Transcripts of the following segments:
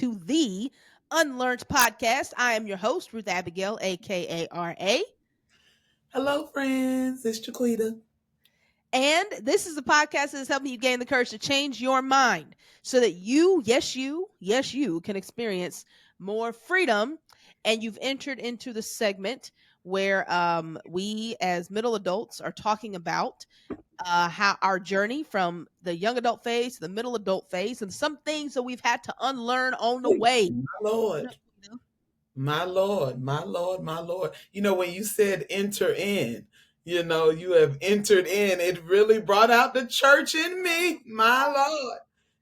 to the UnLearnT podcast. I am your host, Ruth Abigail, aka RA. Hello, friends. It's Jaquita. And this is a podcast that is helping you gain the courage to change your mind so that you can experience more freedom. And you've entered into the segment where we, as middle adults, are talking about how our journey from the young adult phase to the middle adult phase and some things that we've had to unlearn on the Hey, way. my Lord. You know, My Lord. My Lord. My Lord. When you said enter in, you have entered in. It really brought out the church in me. My Lord.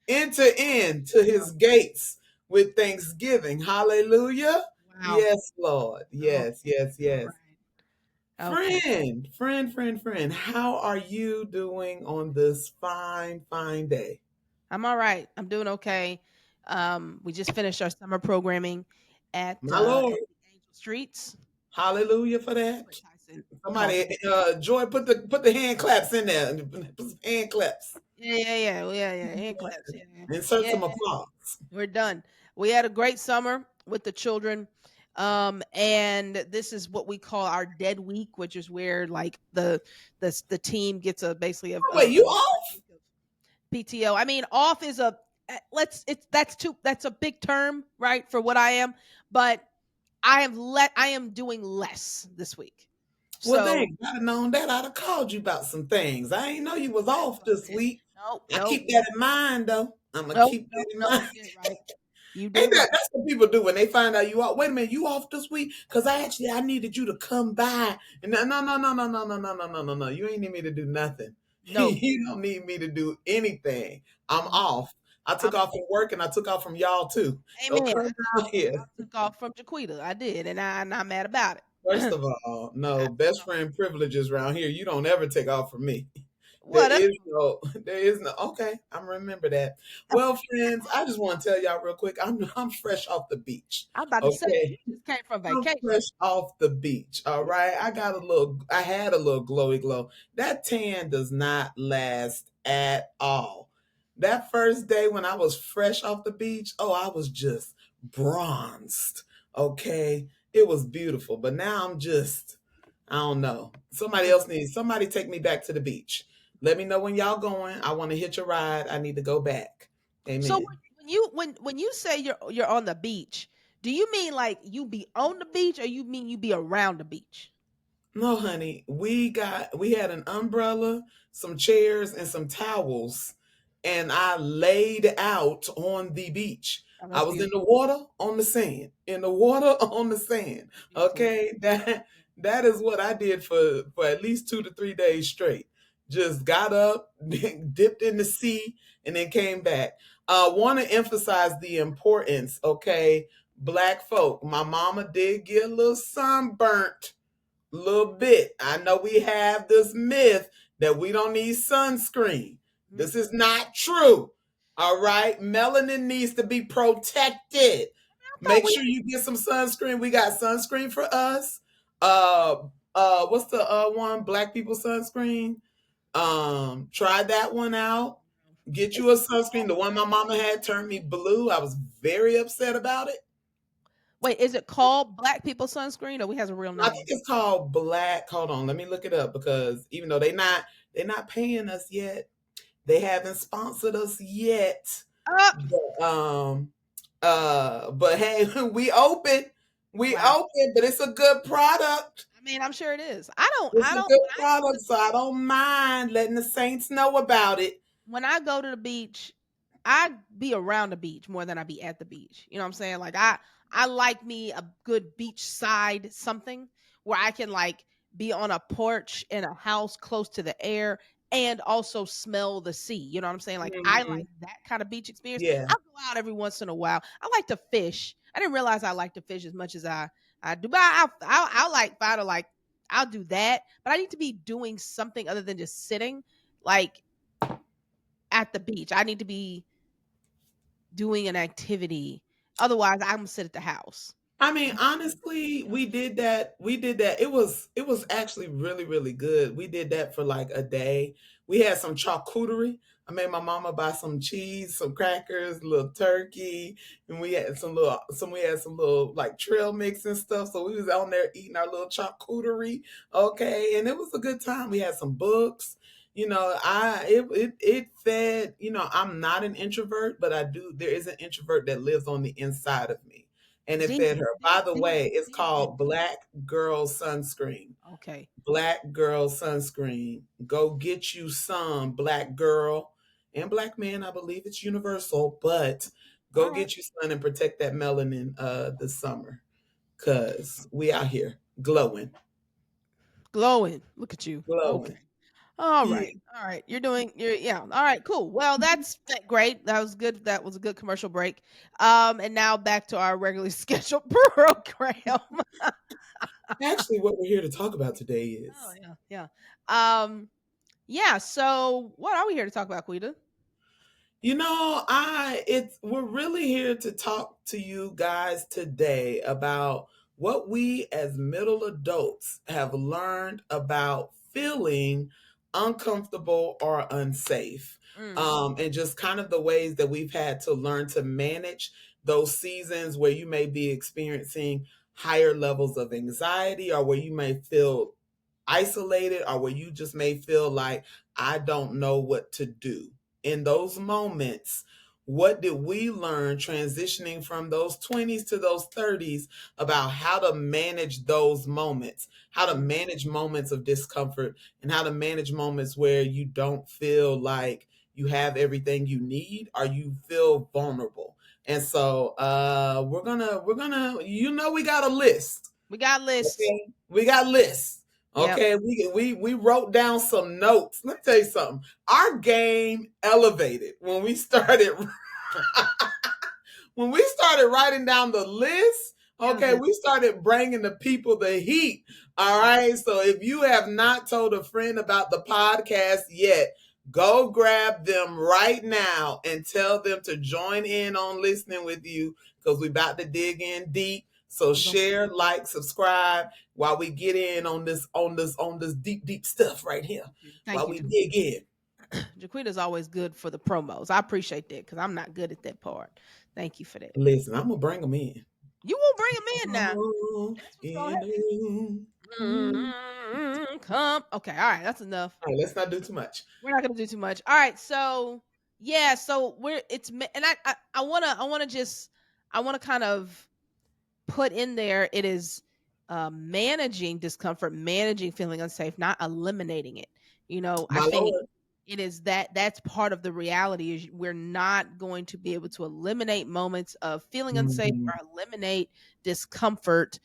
Enter in to his gates with thanksgiving. Hallelujah. wow. Yes, Lord. Oh, Yes, yes, all yes. right. Okay. Friend. How are you doing on this fine, fine day? I'm all right. I'm doing okay. We just finished our summer programming My Lord. at the Angel Streets. Hallelujah for What that. Tyson calls Somebody, it. Joy, put the hand claps in there. Put some hand claps. Yeah. Hand claps. Insert Yeah. some applause. We're done. We had a great summer with the children. And this is what we call our dead week, which is where like the team gets a basically Oh, wait, a you off? week of PTO. I mean, off is a let's it's that's a big term, right, for what I am, but I am doing less this week. Well, So dang, I'd have known that. I'd have called you about some things. I ain't know you was that's off what this it, week. no, I no, keep that in mind, though. I'm gonna keep that in no, mind. you did it right. You did Ain't it right. that's what people do when they find out you off? Wait a minute, you off this week? Because I needed you to come by. And no. You ain't need me to do nothing. No. You don't need me to do anything. I'm Mhm. off. I took I'm off from work and I took off from y'all too. Don't Amen. come down I here. took off from Jaquita. I did, and I'm not mad about First it. of all, I no took best off. friend privileges around here. You don't ever take off from me. There What? is no, there is no. Okay, I'm remember that. Well, friends, I just want to tell y'all real quick. I'm fresh off the beach. I'm about to say Okay, you just came from I'm vacation. fresh off the beach. All right. I had a little glowy glow. That tan does not last at all. That first day when I was fresh off the beach, oh, I was just bronzed. Okay. It was beautiful. But now I don't know. Somebody take me back to the beach. Let me know when y'all going. I want to hitch a ride. I need to go back. So Amen. when you say you're on the beach, do you mean like you be on the beach, or you mean you be around the beach? No, honey. We had an umbrella, some chairs, and some towels, and I laid out on the beach. Oh, I that's was in the beautiful. water on the sand. In the water on the sand. Beautiful. Okay. That is what I did for at least 2 to 3 days straight. Just got up, dipped in the sea, and then came back. Want to emphasize the importance, okay? Black folk. My mama did get a little sunburnt little bit. I know we have this myth that we don't need sunscreen. Mhm. This is not true. All right. Melanin needs to be protected. I thought Make we sure you get some sunscreen. We got sunscreen for us. What's the one? Black people sunscreen. Try that one out. Get Is you a it sunscreen. The one my mama had turned me blue. I was very upset about it. wait, is it called Black People Sunscreen, or we has a real I think name? it's called Black. Hold on, let me look it up because even though they're not paying us yet, they haven't sponsored us yet. Oh, But hey, we wow. open, but it's a good product. I mean, I'm sure it is. It's I a don't good when I go to product, so I don't mind letting the saints know about it. when I go to the beach, I be around the beach more than I be at the beach. You know what I'm saying? Like I like me a good beachside something where I can like be on a porch in a house close to the air and also smell the sea. You know what I'm saying? Like I Mhm. like that kind of beach experience. Yeah. I'll go out every once in a while. I like to fish. I didn't realize I like to fish as much as I do, but I'll like find a like I'll do that. But I need to be doing something other than just sitting. Like at the beach. I need to be doing an activity. Otherwise, I'm gonna sit at the house. I mean, honestly, we did that. We did that. It was actually really, really good. We did that for like a day. We had some charcuterie. I made my mama buy some cheese, some crackers, a little turkey, and we had some little like trail mix and stuff. So we was on there eating our little charcuterie, okay, and it was a good time. We had some books. It fed. I'm not an introvert, but I do. There is an introvert that lives on the inside of me, and it Ding, fed her. ding, By the ding, way, it's ding, ding. called Black Girl Sunscreen. Okay. Black Girl Sunscreen. Go get you some, Black Girl and Black Man. I believe it's universal, but All go right. get you some and protect that melanin this summer, cause we out here glowing, Glowing. Look at you. Okay. glowing. All Yeah. right. All right. Yeah. All right. Cool. Well, that's great. That was good. That was a good commercial break. And now back to our regularly scheduled program. Actually, what we're here to talk about today Oh is yeah. Yeah. Yeah. So what are we here to talk about, Quita? we're really here to talk to you guys today about what we as middle adults have learned about feeling uncomfortable or unsafe. Mm. And just kind of the ways that we've had to learn to manage those seasons where you may be experiencing higher levels of anxiety, or where you may feel isolated, or where you just may feel like, I don't know what to do in those moments. What did we learn transitioning from those 20s to those 30s about how to manage those moments, how to Mm. manage moments of discomfort, and how to manage moments where you don't feel like you have everything you need or you feel vulnerable? And so we're gonna we got a list. We got lists. Okay, we got lists. Yep. Okay, we wrote down some notes. Let me tell you something. Our game elevated when we started when we started writing down the list. Yeah. Okay, we started bringing the people the heat. All right, so if you have not told a friend about the podcast yet, go grab them right now and tell them to join in on listening with you, because we about to dig in deep. So We gonna share, like, subscribe while we get in on this deep deep stuff right here. thank While you. we dig in. Jaquita's always good for the promos. I appreciate that because I'm not good at that part. Thank you for that. Listen, I'm gonna bring them in. You won't bring him in now. Oh, That's what's gonna in happen. a room. Come. Okay. All right. That's enough. All right, let's not do too much. We're not gonna do too much. All right. So yeah. So we're it's and I wanna kind of put in there, it is managing discomfort, managing feeling unsafe, not eliminating it. I My think Lord. it is that's part of the reality is we're not going to be able to eliminate moments of feeling unsafe Mhm. or eliminate discomfort.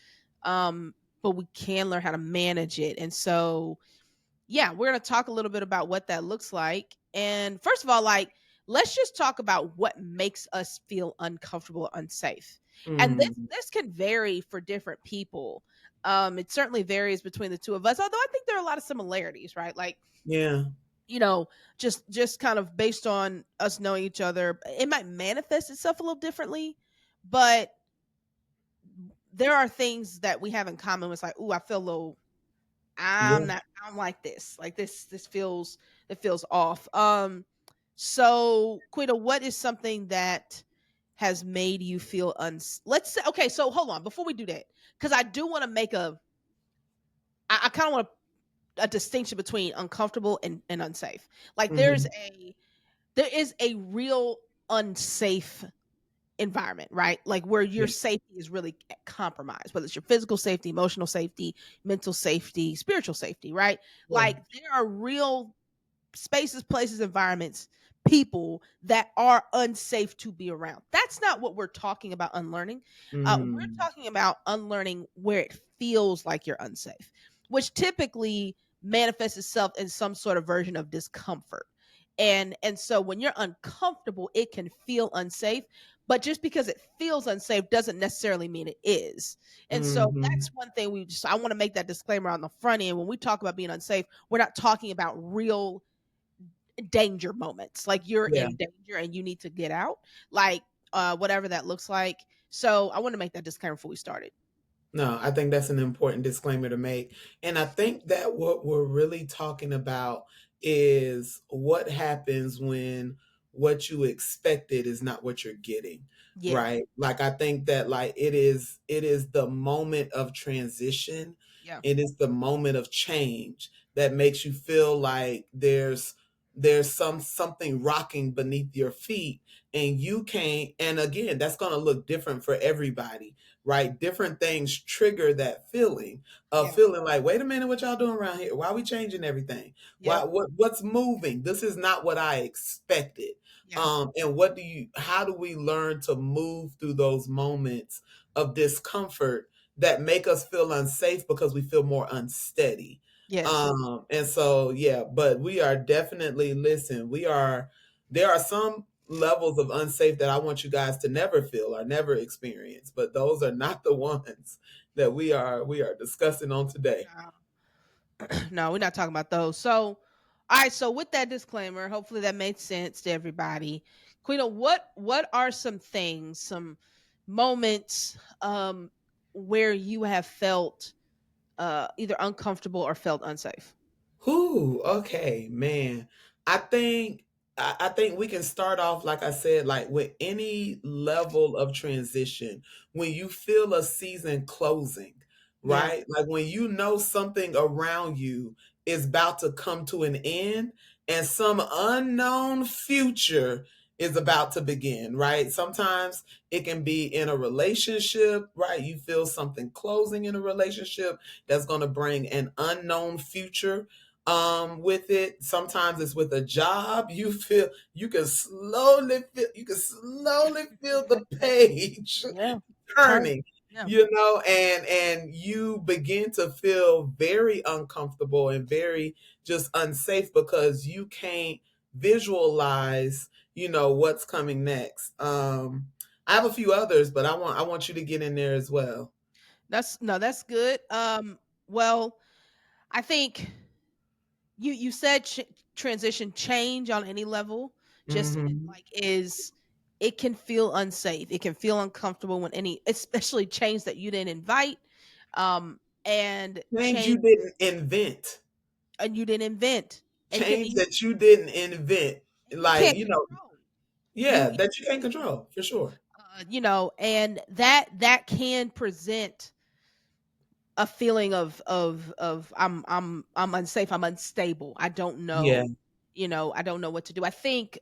Um, but we can learn how to manage it. And so yeah, we're going to talk a little bit about what that looks like. And first of all, like, let's just talk about what makes us feel uncomfortable, unsafe. And this Mhm. this can vary for different people. It certainly varies between the two of us, although I think there are a lot of similarities, right? Like, Yeah. you know, just kind of based on us knowing each other, it might manifest itself a little differently, but there are things that we have in common. It's like, ooh, I feel a little Yeah. I don't like this. Like this feels it feels off. So Quita, what is something that has made you feel let's say okay, so hold on before we do that. Because I do want to make I kind of want a distinction between uncomfortable and unsafe. Like Mhm. there is a real unsafe environment, right? Like where your Yeah. safety is really compromised, whether it's your physical safety, emotional safety, mental safety, spiritual safety, right? Yeah. Like there are real spaces, places, environments, people that are unsafe to be around. That's not what we're talking about unlearning. We're Mhm. talking about unlearning where it feels like you're unsafe, which typically manifests itself in some sort of version of discomfort. And so when you're uncomfortable, it can feel unsafe, but just because it feels unsafe doesn't necessarily mean it is. And so that's Mhm. one thing I want to make that disclaimer on the front end. When we talk about being unsafe, we're not talking about real danger moments. Like you're Yeah. in danger and you need to get out. Like whatever that looks like. So I want to make that disclaimer before we started. No, I think that's an important disclaimer to make. And I think that what we're really talking about is what happens when what you expected is not what you're getting, Yeah. right? Like I think that like it is the moment of transition. Yeah. It is the moment of change that makes you feel like there's something rocking beneath your feet, and you can't, and again that's going to look different for everybody, right? Different things trigger that feeling of Yeah. feeling like, wait a minute, what y'all doing around here? Why are we changing everything? Yep. What's moving? This is not what I expected. Yeah. And how do we learn to move through those moments of discomfort that make us feel unsafe because we feel more unsteady? Yes. And so yeah, but we are definitely, listen, there are some levels of unsafe that I want you guys to never feel or never experience, but those are not the ones that we are discussing on today. No. No, we're not talking about those. So, all right. So, with that disclaimer, hopefully that made sense to everybody. Quita, what are some things, some moments, where you have felt either uncomfortable or felt unsafe? Who? Okay, man. I think I think we can start off like I said, like with any level of transition, when you feel a season closing, Yeah. right? Like when you know something around you is about to come to an end and some unknown future is about to begin, right? Sometimes it can be in a relationship, right? You feel something closing in a relationship that's going to bring an unknown future with it. Sometimes it's with a job. You can slowly feel the page Yeah. Turn. turning, Yeah. and you begin to feel very uncomfortable and very just unsafe because you can't visualize, what's coming next. I have a few others, but I want you to get in there as well. That's no, that's good. Well, I think you said transition change on any level just Hmm. like is it can feel unsafe. It can feel uncomfortable when any especially change that you didn't invite and Things you change didn't invent. and you didn't invent and can Change that you didn't invent, you like, can't control. yeah, that you can't control for sure. And that can present a feeling of I'm unsafe, I'm unstable. I don't Yeah. know, I don't know what to do. I think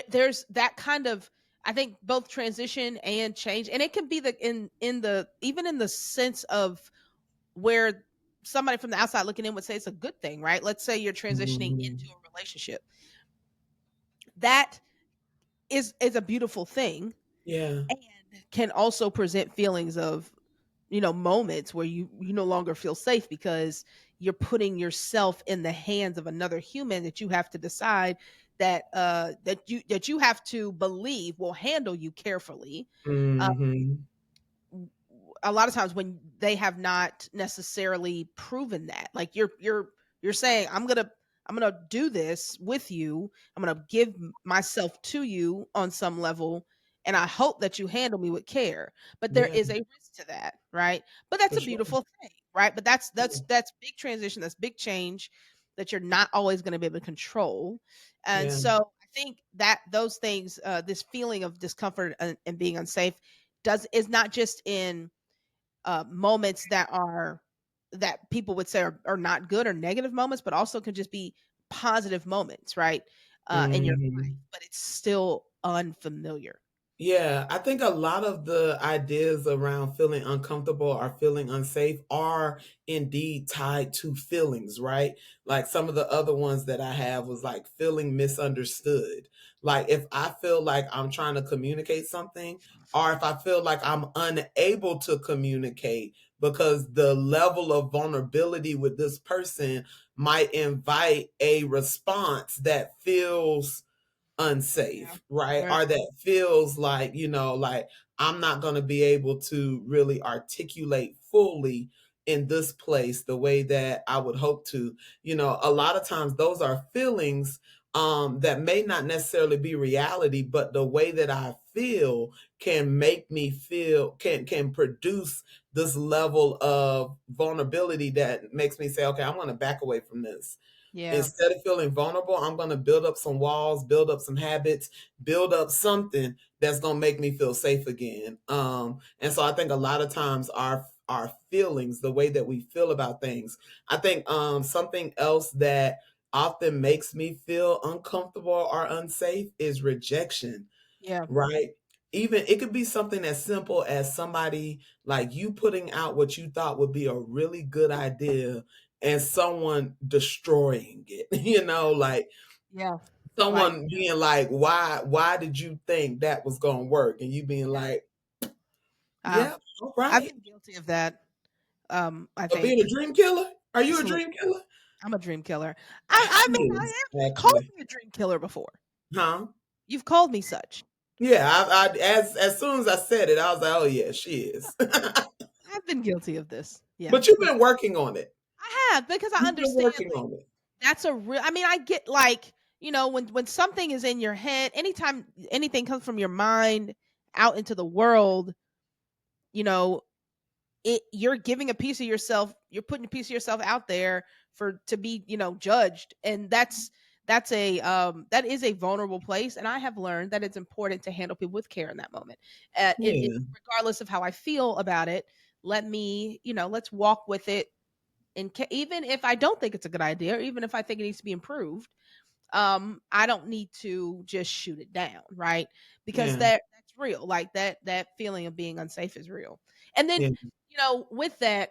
there's that kind of I think both transition and change and it can be the in the even in the sense of where somebody from the outside looking in would say it's a good thing, right? Let's say you're transitioning into Mhm. a relationship. That is a beautiful thing Yeah. and can also present feelings of moments where you no longer feel safe because you're putting yourself in the hands of another human that you have to decide that you have to believe will handle you carefully. uh, Mhm. a lot of times when they have not necessarily proven that, like you're saying I'm gonna do this with you, I'm gonna give myself to you on some level, and I hope that you handle me with care, but there Yeah, is a risk to that, right? But that's for a sure. beautiful thing, right? But that's Yeah. that's that's big transition, that's big change that you're not always going to be able to control. And Yeah. so I think that those things, this feeling of discomfort and being unsafe does is not just in moments that people would say are not good or negative moments, but also can just be positive moments, right? In your life, Mhm. but it's still unfamiliar. Yeah, I think a lot of the ideas around feeling uncomfortable or feeling unsafe are indeed tied to feelings, right? Like some of the other ones that I have was like feeling misunderstood. Like if I feel like I'm trying to communicate something, or if I feel like I'm unable to communicate because the level of vulnerability with this person might invite a response that feels Yeah. unsafe, right? Yeah. Or that feels like, like I'm not going to be able to really articulate fully in this place the way that I would hope to. A lot of times those are feelings that may not necessarily be reality, but the way that I feel can make me feel can produce this level of vulnerability that makes me say, okay, I'm going to back away from this. Yeah. Instead of feeling vulnerable, I'm going to build up some walls, build up some habits, build up something that's going to make me feel safe again. And so I think a lot of times our feelings, the way that we feel about things, I think something else that often makes me feel uncomfortable or unsafe is rejection, Yeah. right? Even it could be something as simple as somebody like you putting out what you thought would be a really good idea and someone destroying it. Like Yeah. Like, someone being like, why did you think that was gonna work? And you being yeah. like, Uh, yeah, all I've right. been guilty of that. I But being think a dream killer? Are you just a a little. dream killer? I'm a dream killer. I She mean, I is, am. You called actually. me a dream killer before. Huh? You've called me such. Yeah, as soon as I said it, I was like, oh yeah, she is. I've been guilty of this. Yeah. But you've Yeah. been working on it. I have because I You've been understand working like on it. that's a real I mean, I get like, when something is in your head, anytime anything comes from your mind out into the world, you know, you're giving a piece of yourself, you're putting a piece of yourself out there for to be, judged. And that is a vulnerable place. And I have learned that it's important to handle people with care in that moment. Yeah, Regardless of how I feel about it, let me, let's walk with it. And even if I don't think it's a good idea, or even if I think it needs to be improved, I don't need to just shoot it down, right? Because yeah, that's real. Like that feeling of being unsafe is real. And then, yeah. with that,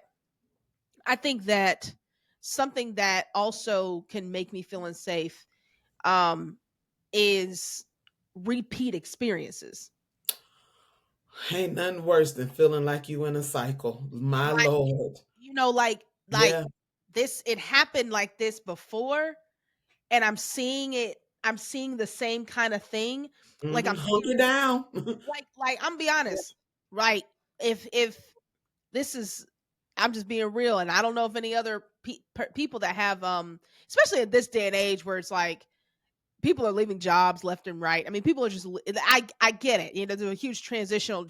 I think that something that also can make me feel unsafe um is repeat experiences. Ain't nothing worse than feeling like you in a cycle. My Like, Lord. like Yeah. this it happened like this before, and I'm seeing the same kind of thing. Like I'm Hunker hearing, down. like I'm be honest, right? If this is I'm just being real, and I don't know if any other people that have especially at this day and age where it's like people are leaving jobs left and right. I mean, people are just I get it. There's a huge transitional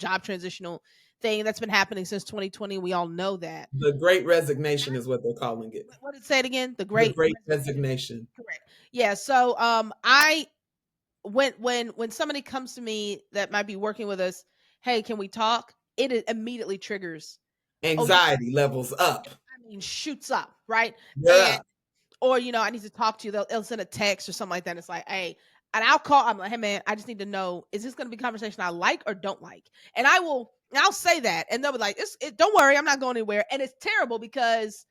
thing that's been happening since 2020. We all know that. The great resignation is what they're calling it. What did it say it again? The The great great resignation. resignation. Correct. Yeah, so I when somebody comes to me that might be working with us, hey, can we talk? Immediately triggers. Oh, Anxiety levels up. I mean, shoots up, right? They're And up. or I need to talk to you. They'll send a text or something like that. It's like, hey, and I'll call. I'm like, hey man, I just need to know, is this going to be a conversation I like or don't like? And I'll say that, and they'll be like, don't worry, I'm not going anywhere. And it's terrible because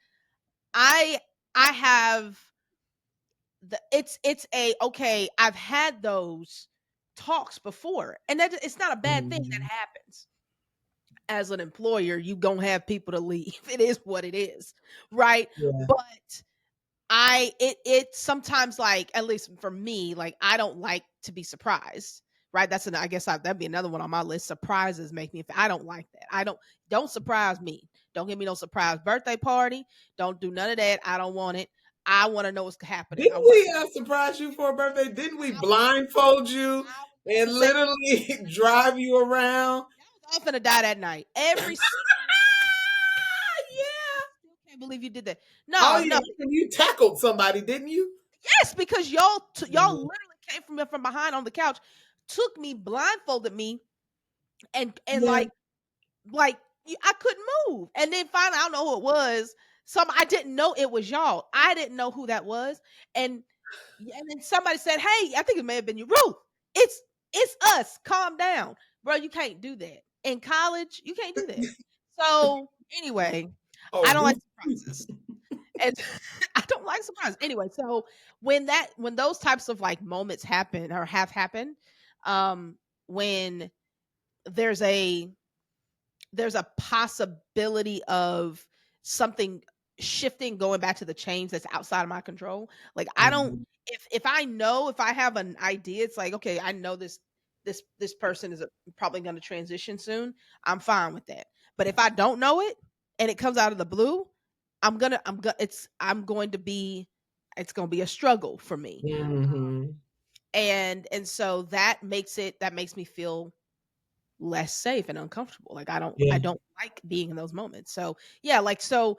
I I have it's a okay. I've had those talks before, and that it's not a bad thing that Mhm. happens. As an employer, you gonna have people to leave. It is what it is, right? Yeah. But it sometimes, like, at least for me, like I don't like to be surprised, right? I guess that'd be another one on my list. Surprises make me I don't like that. Don't surprise me. Don't give me no surprise birthday party. Don't do none of that. I don't want it. I want to know what's happening. I Didn't want we surprise you for a birthday? Didn't we blindfold you I was about and to say literally drive you around? I was gonna die that night. Every single night. I Yeah. still can't believe you did that. Oh No, yeah, no. and you tackled somebody, didn't you? Yes, because y'all Mhm. literally came from behind on the couch, took me, blindfolded me, and Yeah. like I couldn't move. And then finally, I don't know who it was. I didn't know it was y'all. I didn't know who that was. And and then somebody said, "Hey, I think it may have been you, Ruth. It's us. Calm down, bro. You can't do that in college. You can't do that." So anyway, Oh, I don't like Ruth. surprises, and I don't like surprises. Anyway, so when those types of like moments happen or have happened, when there's a there's a possibility of something shifting, going back to the change that's outside of my control. Like I don't Mhm. if I know, if I have an idea, it's like, okay, I know this person is probably going to transition soon. I'm fine with that. But if I don't know it and it comes out of the blue, I'm going to be it's going to be a struggle for me. Mhm. And so that makes me feel less safe and uncomfortable. Like I Yeah. don't like being in those moments. So yeah, like so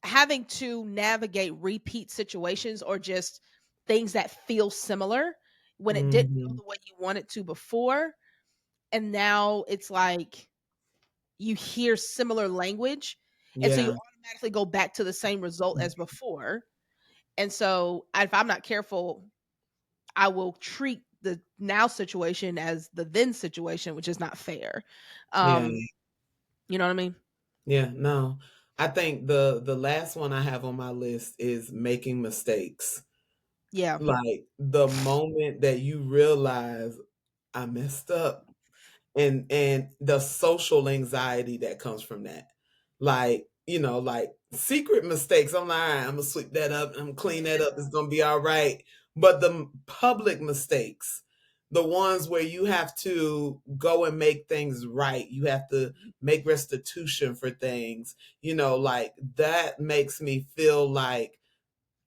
having to navigate repeat situations or just things that feel similar when it didn't go Mhm. the way you want it to before. And now it's like you hear similar language. And so you Yeah. automatically go back to the same result as before. And so if I'm not careful, I will treat the now situation as the then situation, which is not fair. Yeah. Um, you know what I mean? Yeah. No. I think the last one I have on my list is making mistakes. Yeah. Like the moment that you realize I messed up, and the social anxiety that comes from that. Like, like secret mistakes. I'm like, all right, I'm gonna sweep that up, I'm gonna clean that up, it's gonna be all right. But the public mistakes, the ones where you have to go and make things right, you have to make restitution for things, like that makes me feel like,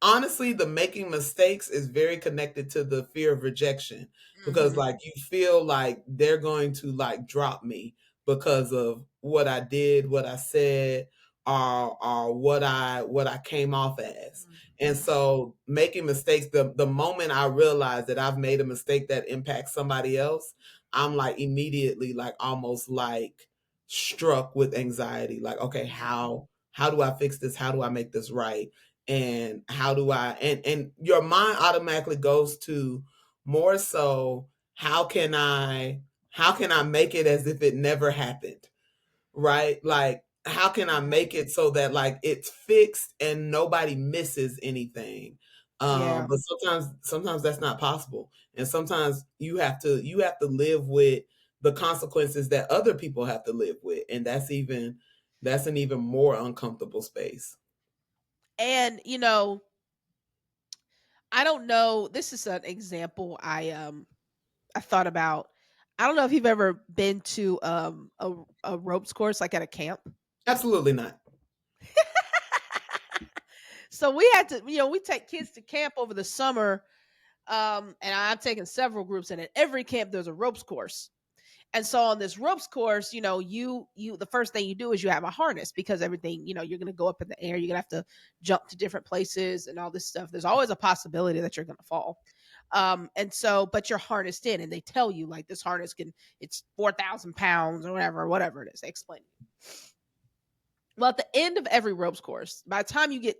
honestly, the making mistakes is very connected to the fear of rejection, because Mhm. like you feel like they're going to like drop me because of what I did, what I said, or what I came off as. And Mhm. so making mistakes, the moment I realize that I've made a mistake that impacts somebody else, I'm like immediately like almost like struck with anxiety. Like, okay, Mhm. how do I fix this? How do I make this right? And how do I, and your mind automatically goes to more so, how can I make it as if it never happened, right? Like, how can I make it so that like it's fixed and nobody misses anything? Yeah. But sometimes that's not possible, and sometimes you have to live with the consequences that other people have to live with, and that's an even more uncomfortable space. And I don't know, this is an example I thought about. I don't know if you've ever been to a ropes course like at a camp. Absolutely not. So we had to, we take kids to camp over the summer. And I've taken several groups, and at every camp there's a ropes course. And so on this ropes course, you the first thing you do is you have a harness, because everything, you're gonna go up in the air, you're gonna have to jump to different places and all this stuff. There's always a possibility that you're gonna fall. And so, but you're harnessed in, and they tell you like this harness it's 4,000 pounds or whatever it is. They explain it. Well, at the end of every ropes course, by the time you get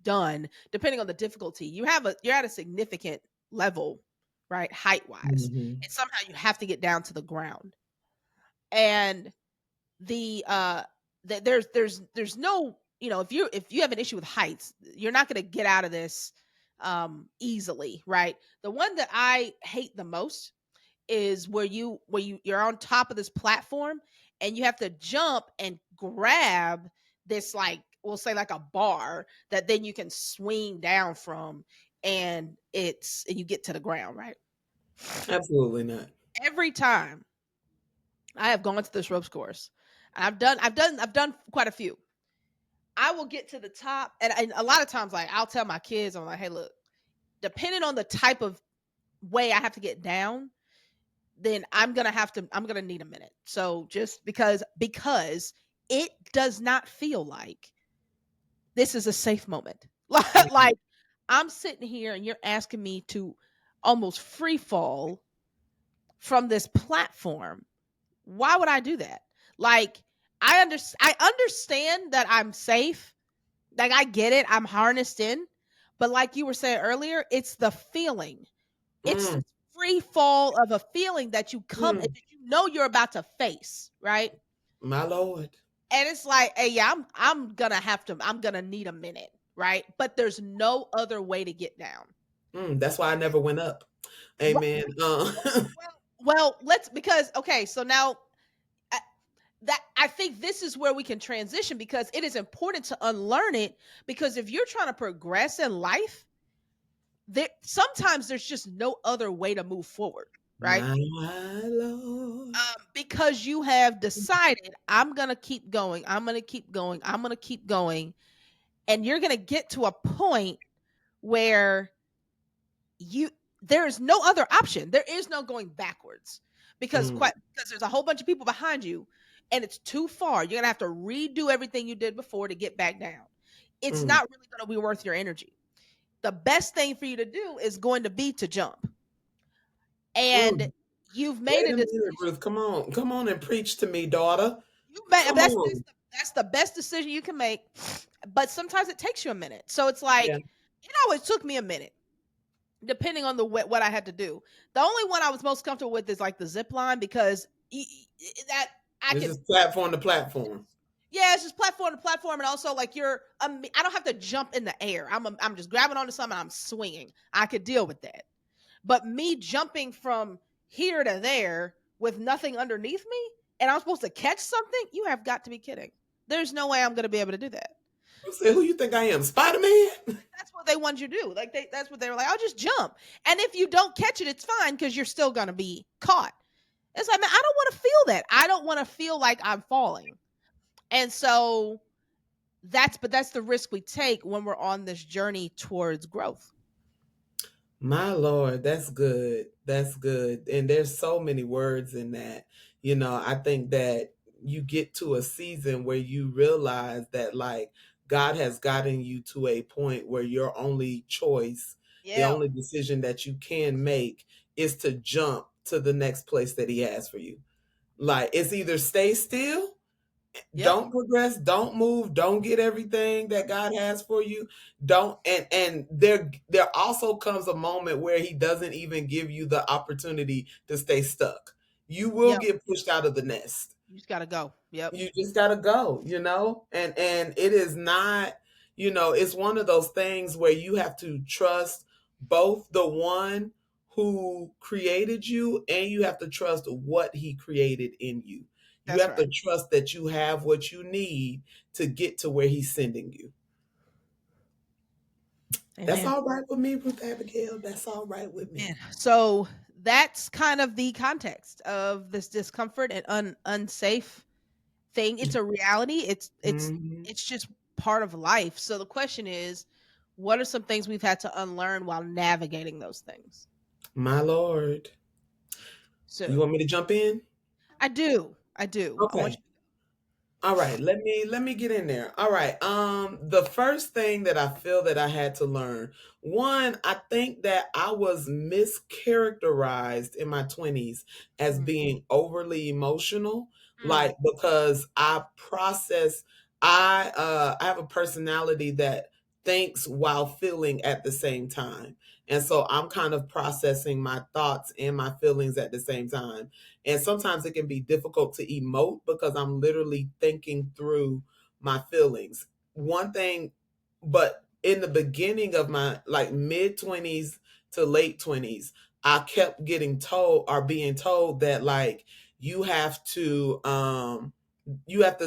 done, depending on the difficulty, you're at a significant level, right? Height wise. Mhm. And somehow you have to get down to the ground. And the there's no, if you have an issue with heights, you're not going to get out of this easily, right? The one that I hate the most is you're on top of this platform, and you have to jump and grab this, like, we'll say like a bar that then you can swing down from, and you get to the ground, right? Absolutely not. Every time I have gone to this ropes course, and I've done quite a few. I will get to the top, and a lot of times, like, I'll tell my kids, I'm like, hey, look, depending on the type of way I have to get down, then I'm gonna need a minute. So just because it does not feel like this is a safe moment. Yeah. Like, I'm sitting here and you're asking me to almost free fall from this platform. Why would I do that? Like, I understand that I'm safe. Like, I get it. I'm harnessed in. But like you were saying earlier, it's the feeling. It's Mm, this free fall of a feeling that mm, that you're about to face, right? my lord. And it's like, hey, yeah, I'm gonna need a minute, right? But there's no other way to get down. That's why I never went up. Right. Amen. Well, let's because okay, so now I, that I think this is where we can transition, because it is important to unlearn it, because if you're trying to progress in life, sometimes there's just no other way to move forward, right? My lord. Because you have decided, I'm gonna keep going, I'm gonna keep going, I'm gonna keep going, and you're gonna get to a point where you there is no other option. There is no going backwards, Mm, because there's a whole bunch of people behind you, and it's too far. You're gonna have to redo everything you did before to get back down. it's Mm. not really going to be worth your energy. The best thing for you to do is going to be to jump. And Mm. you've made Wait a a minute, decision. Ruth. Come on and preach to me, daughter. You made Come on. that's the best decision you can make. But sometimes it takes you a minute. So it's Yeah. like it always took me a minute, depending on the what I had to do. The only one I was most comfortable with is like the zip line because that I It's could. just platform to platform. Yeah, it's just platform to platform, and also like you're. I don't have to jump in the air. I'm just grabbing onto something. And I'm swinging. I could deal with that. But me jumping from here to there with nothing underneath me, and I'm supposed to catch something, you have got to be kidding. There's no way I'm going to be able to do that. You say, who you think I am, Spider Man? That's what they want you to do. Like that's what they were like. I'll just jump, and if you don't catch it, it's fine because you're still going to be caught. It's like, man, I don't want to feel that. I don't want to feel like I'm falling, and so that's the risk we take when we're on this journey towards growth. My Lord, that's good. That's good. And there's so many words in that. I think that you get to a season where you realize that, like, God has gotten you to a point where your only choice, the Yeah. only decision that you can make is to jump to the next place that He has for you. Like, it's either stay still, Yep. don't progress, don't move, don't get everything that God has for you. Don't and there also comes a moment where He doesn't even give you the opportunity to stay stuck. You will Yep. get pushed out of the nest. You just got to go. Yep. You just got to go, and it is not, it's one of those things where you have to trust both the one who created you, and you have to trust what He created in you. You That's have right. to trust that you have what you need to get to where He's sending you. That's Amen. all right with me, Ruth Abigail. That's all right with me. Man. So that's kind of the context of this discomfort and unsafe thing. It's a reality. Mhm. It's just part of life. So the question is, what are some things we've had to unlearn while navigating those things? My Lord. You So want me to jump in? I do. I do. I want Okay. All right, let me get in there. All right. The first thing that I feel that I had to learn, one, I think that I was mischaracterized in my 20s as you. being overly emotional, Mm, like because I have a personality that thinks while feeling at the same time. And so I'm kind of processing my thoughts and my feelings at the same time. And sometimes it can be difficult to emote because I'm literally thinking through my feelings. One thing, but in the beginning of my like mid 20s to late 20s, I kept getting told or being told that like you have to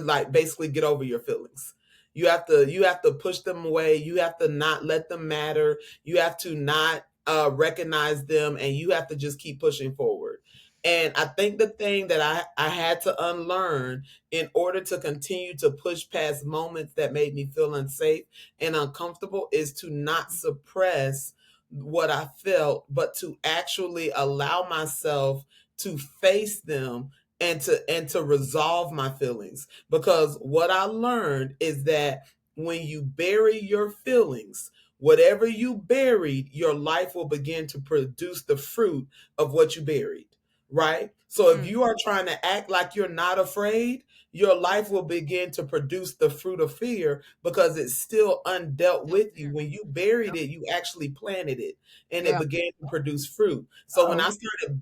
like basically get over your feelings. You have to push them away. You have to not let them matter. You have to not recognize them, and you have to just keep pushing forward. And I think the thing that I had to unlearn in order to continue to push past moments that made me feel unsafe and uncomfortable is to not suppress what I felt, but to actually allow myself to face them and to resolve my feelings. Because what I learned is that when you bury your feelings, whatever you buried, your life will begin to produce the fruit of what you buried, right? So if mm, you are trying to act like you're not afraid, your life will begin to produce the fruit of fear because it's still undealt still with you. there. When you buried Yep. it, you actually planted it and it Yeah. began to produce fruit. So when Oh. I started,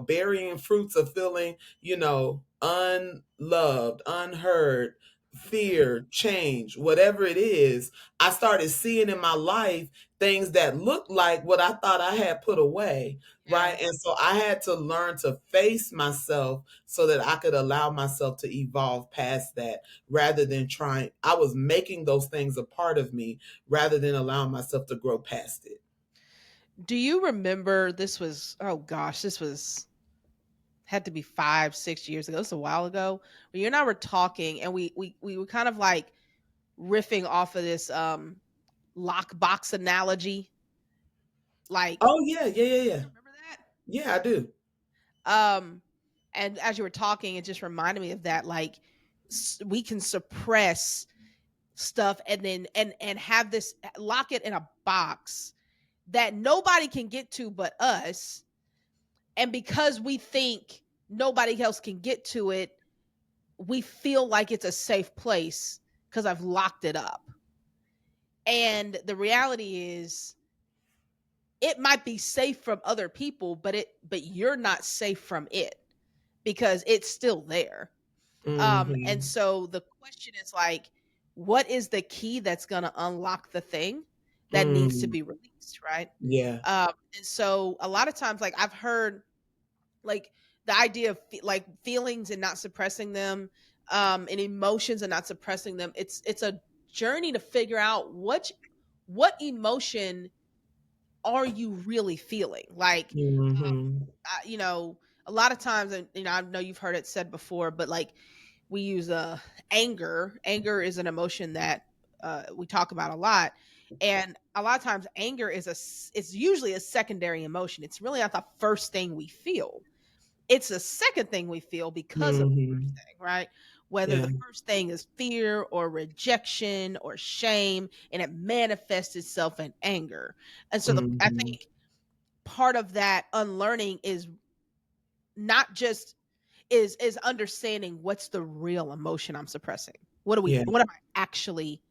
burying fruits of feeling, unloved, unheard, fear, change, whatever it is, I started seeing in my life things that looked like what I thought I had put away, Yeah. right? And so I had to learn to face myself so that I could allow myself to evolve past that rather than trying. I was making those things a part of me rather than allowing myself to grow past it. Do you remember this was oh gosh, this was had to be 5, 6 years ago. It's a while ago. When you and I were talking and we were kind of like riffing off of this lockbox analogy. Like, Oh yeah, yeah, yeah, yeah. you remember that? Yeah, I do. Um, and as you were talking, it just reminded me of that. Like, we can suppress stuff, and then and have this, lock it in a box that nobody can get to but us. And because we think nobody else can get to it, we feel like it's a safe place because I've locked it up. And the reality is, it might be safe from other people, but you're not safe from it because it's still there. And Mm-hmm. so the question is like, what is the key that's going to unlock the thing that needs to Mm. be released, right? Yeah. And so a lot of times, like I've heard, like the idea of like feelings and not suppressing them, and emotions and not suppressing them. It's a journey to figure out what emotion are you really feeling, like, Mm-hmm. you know, a lot of times, and I know you've heard it said before, but like we use anger is an emotion that we talk about a lot. And a lot of times anger it's usually a secondary emotion. It's really not the first thing we feel. It's a second thing we feel because of the first Mm-hmm. thing, right? Whether Yeah. the first thing is fear or rejection or shame, and it manifests itself in anger. And so I Mm-hmm. think part of that unlearning is not just is understanding what's the real emotion I'm suppressing. Yeah. What am I actually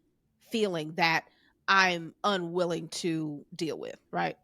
feeling that I'm unwilling to deal with, right?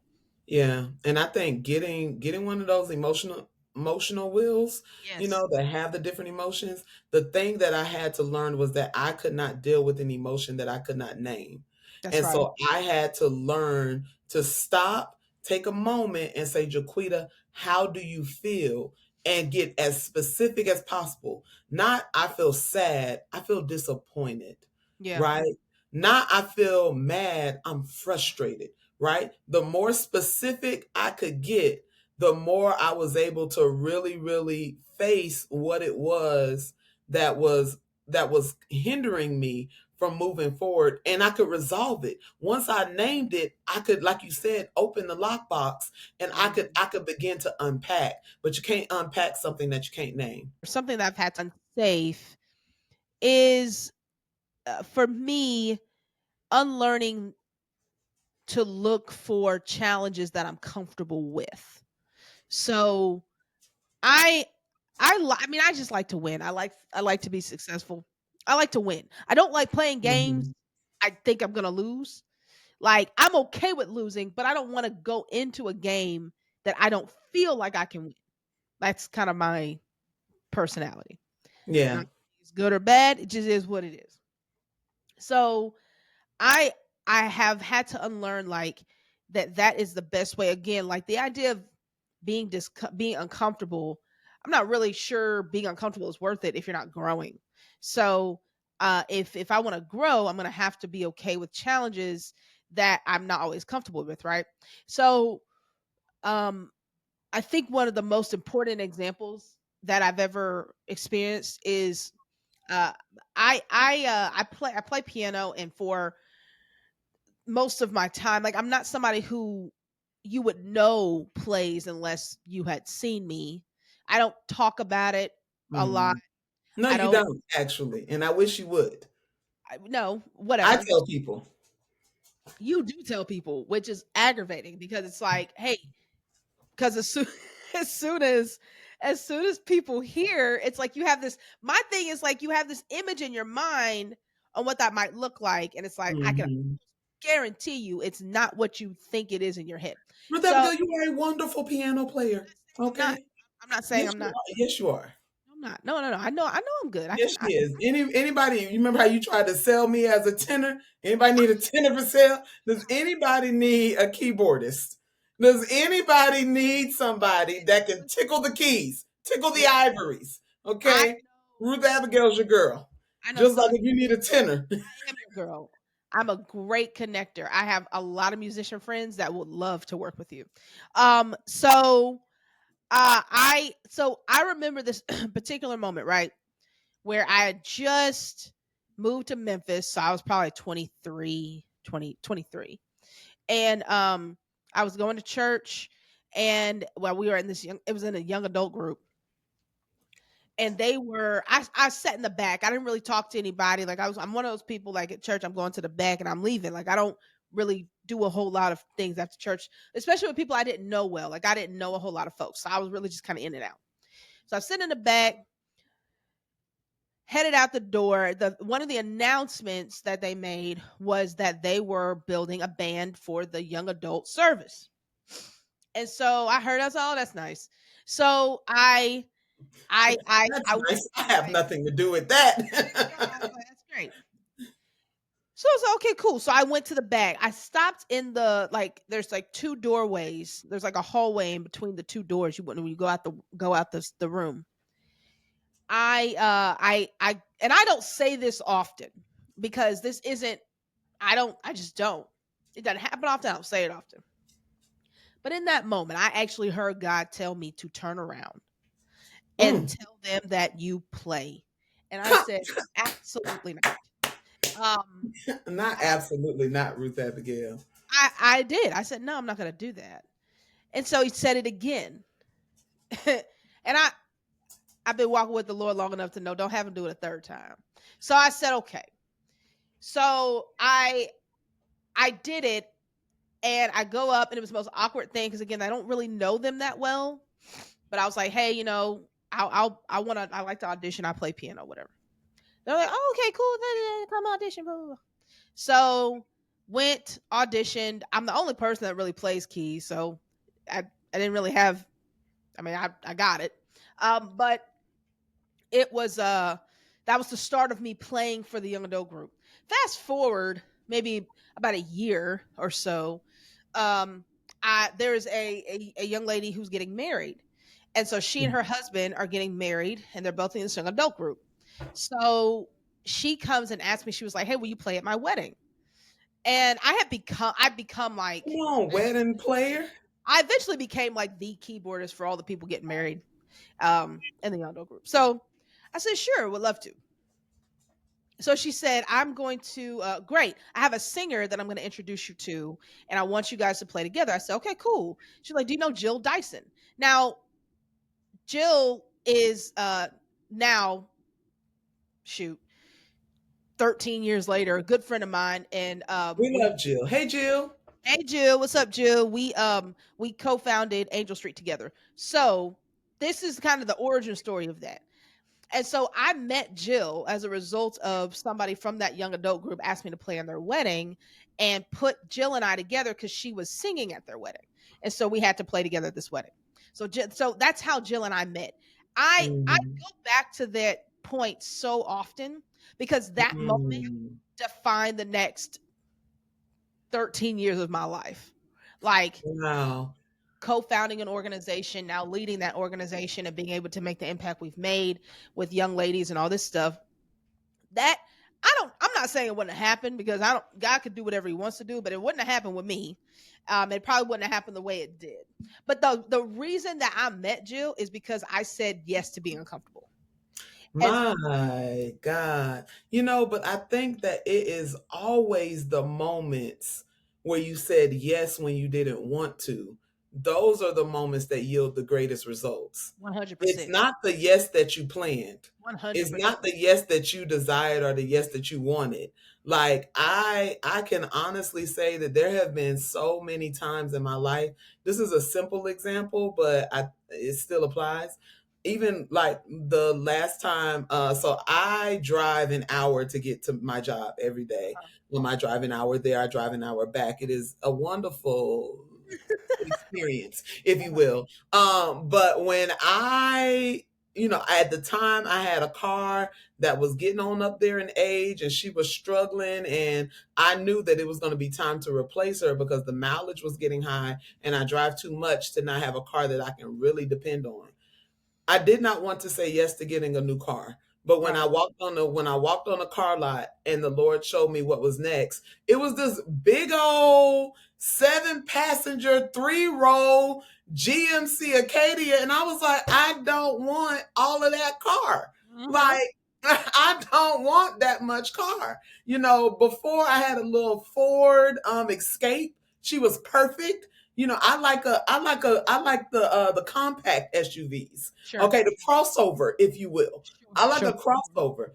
Yeah, and I think getting one of those emotional wheels, Yes, that have the different emotions. The thing that I had to learn was that I could not deal with an emotion that I could not name. that's And right. so I had to learn to stop, take a moment and say, Jaquita, how do you feel? And get as specific as possible. Not I feel sad, I feel disappointed, Yeah. right? Not I feel mad, I'm frustrated, right? The more specific I could get, the more I was able to really, really face what it was that was that was hindering me from moving forward, and I could resolve it. Once I named it, I could, like you said, open the lockbox, and I could Mhm. I could begin to unpack. But you can't unpack something that you can't name. Something that I've had to unsafe is, for me, unlearning to look for challenges that I'm comfortable with. So I I mean, I just like to win. I like to be successful. I like to win. I don't like playing games Mhm. I think I'm going to lose. Like, I'm okay with losing, but I don't want to go into a game that I don't feel like I can win. That's kind of my personality. Yeah, Not it's good or bad, it just is what it is. So, I I have had to unlearn, like, that is the best way. Again, like the idea of being uncomfortable. I'm not really sure being uncomfortable is worth it if you're not growing. So, if I want to grow, I'm going to have to be okay with challenges that I'm not always comfortable with, right? So, um I think one of the most important examples that I've ever experienced is, uh I play piano, and for most of my time, like, I'm not somebody who you would know plays unless you had seen me. I don't talk about it a lot. mm. No, I you don't don't actually, and I wish you would. no, I whatever. tell people. You do tell people, which is aggravating because it's like, hey, because as soon as soon as as soon as people hear, it's like you have this, my thing is like you have this image in your mind on what that might look like, and it's like I can Mhm. guarantee you it's not what you think it is in your head. But that So because you are a wonderful piano player. I'm not Okay. I'm not saying Yes, I'm you not. are. Yes, you are. I'm not. No, no, no. I know I'm good. Yes, she is. Anybody? You remember how you tried to sell me as a tenor? Anybody need a tenor for sale? Does anybody need a keyboardist? Does anybody need somebody that can tickle the keys, tickle the Yeah, ivories? I Okay, know. Ruth Abigail's your girl. I know Just like someone. if you need a tenor. I am your girl. I'm a great connector. I have a lot of musician friends that would love to work with you. So I remember this particular moment, right, where I had just moved to Memphis. So I was probably 23. And I was going to church, and while we were in this young, it was in a young adult group, and they were I sat in the back. I didn't really talk to anybody. Like I'm one of those people like at church I'm going to the back and I'm leaving. Like I don't really do a whole lot of things after church, especially with people I didn't know well. Like I didn't know a whole lot of folks. So I was really just kind of in and out. So I sit in the back, headed out the door. The one of the announcements that they made was that they were building a band for the young adult service. And so I heard us, oh, that's nice. So That's I went nice. I have nothing to do with that. I was like, that's great. So I was like, okay, cool. So I went to the back. I stopped in the like there's like two doorways. There's like a hallway in between the two doors when you go out the room. I and I don't say this often because this isn't I just don't. It doesn't happen often. I don't say it often. But in that moment, I actually heard God tell me to turn around and Mm. tell them that you play. And I said, absolutely not. Um, Not absolutely not Ruth Abigail. I did. I said, no, I'm not going to do that. And so he said it again. And I've been walking with the Lord long enough to know don't have him do it a third time. So I said, okay. So I did it and I go up and it was the most awkward thing because again, I don't really know them that well. But I was like, hey, I like to audition, I play piano, whatever. They're like, oh, okay, cool. Come audition, blah, blah, blah. So went auditioned. I'm the only person that really plays keys, so I didn't really have. I mean, I got it, but it was that was the start of me playing for the young adult group. Fast forward maybe about a year or so, um, there's a young lady who's getting married, and so she and her husband are getting married, and they're both in this young adult group. So she comes and asks me, she was like, "Hey, will you play at my wedding?" And I've become Come like, on, wedding player. I eventually became like the keyboardist for all the people getting married, in the Yondo group. So I said, "Sure, would love to." So she said, "I'm going to, great. I have a singer that I'm going to introduce you to, and I want you guys to play together." I said, "Okay, cool." She's like, "Do you know Jill Dyson?" Now, Jill is now shoot 13 years later, a good friend of mine, and We love Jill. Hey, Jill. hey Jill, what's up, Jill? We co-founded Angel Street together. So this is kind of the origin story of that. And so I met Jill as a result of somebody from that young adult group asked me to play on their wedding and put Jill and I together because she was singing at their wedding. And so we had to play together at this wedding. So that's how Jill and I met. I Mhm. go back to that point so often because that moment Mm. defined the next 13 years of my life. Like Wow. co-founding an organization, now leading that organization and being able to make the impact we've made with young ladies and all this stuff. That I'm not saying it wouldn't have happened because I don't God could do whatever he wants to do, but it wouldn't have happened with me. It probably wouldn't have happened the way it did. But the reason that I met Jill is because I said yes to being uncomfortable. And My God. But I think that it is always the moments where you said yes when you didn't want to. Those are the moments that yield the greatest results. It's 100%. not the yes that you planned. It's 100%. not the yes that you desired or the yes that you wanted. Like I can honestly say that there have been so many times in my life. This is a simple example, but it still applies. Even like the last time, so I drive an hour to get to my job every day. When I drive an hour there, I drive an hour back. It is a wonderful experience, if you will. But when at the time I had a car that was getting on up there in age and she was struggling, and I knew that it was going to be time to replace her because the mileage was getting high and I drive too much to not have a car that I can really depend on. I did not want to say yes to getting a new car. But when Right. I walked on the car lot and the Lord showed me what was next, it was this big old 7-passenger 3-row GMC Acadia, and I was like, I don't want all of that car. Mhm. Like I don't want that much car. Before I had a little Ford Escape. She was perfect. I like the compact SUVs. Sure. Okay, the crossover, if you will. Sure. I like Sure. a crossover.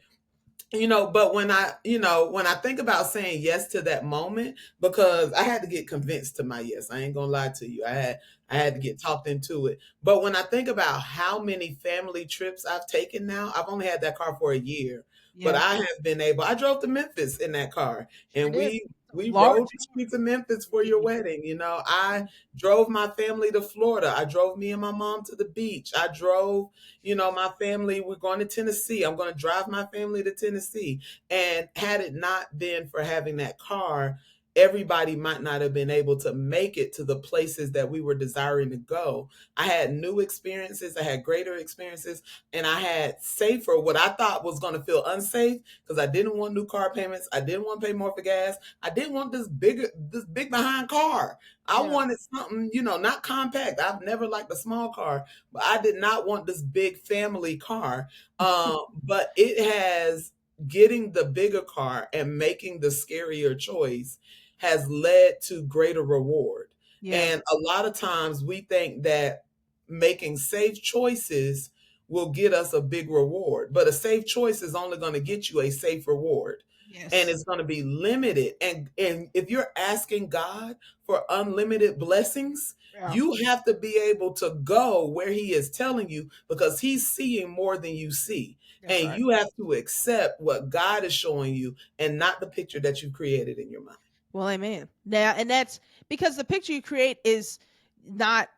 But when I think about saying yes to that moment, because I had to get convinced to my yes. I ain't gonna lie to you. I had to get talked into it. But when I think about how many family trips I've taken now, I've only had that car for a year, but Yeah. I have been able. I drove to Memphis in that car, Sure and did. It's a we rode large the car. streets of Memphis for your wedding. I drove my family to Florida. I drove me and my mom to the beach. I drove, my family. We're going to Tennessee. I'm going to drive my family to Tennessee. And had it not been for having that car, everybody might not have been able to make it to the places that we were desiring to go. I had new experiences, I had greater experiences, and I had safer what I thought was going to feel unsafe because I didn't want new car payments. I didn't want to pay more for gas. I didn't want this big behind car. I Yeah. wanted something, not compact. I've never liked a small car, but I did not want this big family car. But it has getting the bigger car and making the scarier choice has led to greater reward. Yeah. And a lot of times we think that making safe choices will get us a big reward, but a safe choice is only going to get you a safe reward. And Yes. it's going to be limited. And if you're asking God for unlimited blessings, Yeah. you have to be able to go where he is telling you because he's seeing more than you see. That's And right. you have to accept what God is showing you and not the picture that you've created in your mind. Well, amen. Now, and that's because the picture you create is not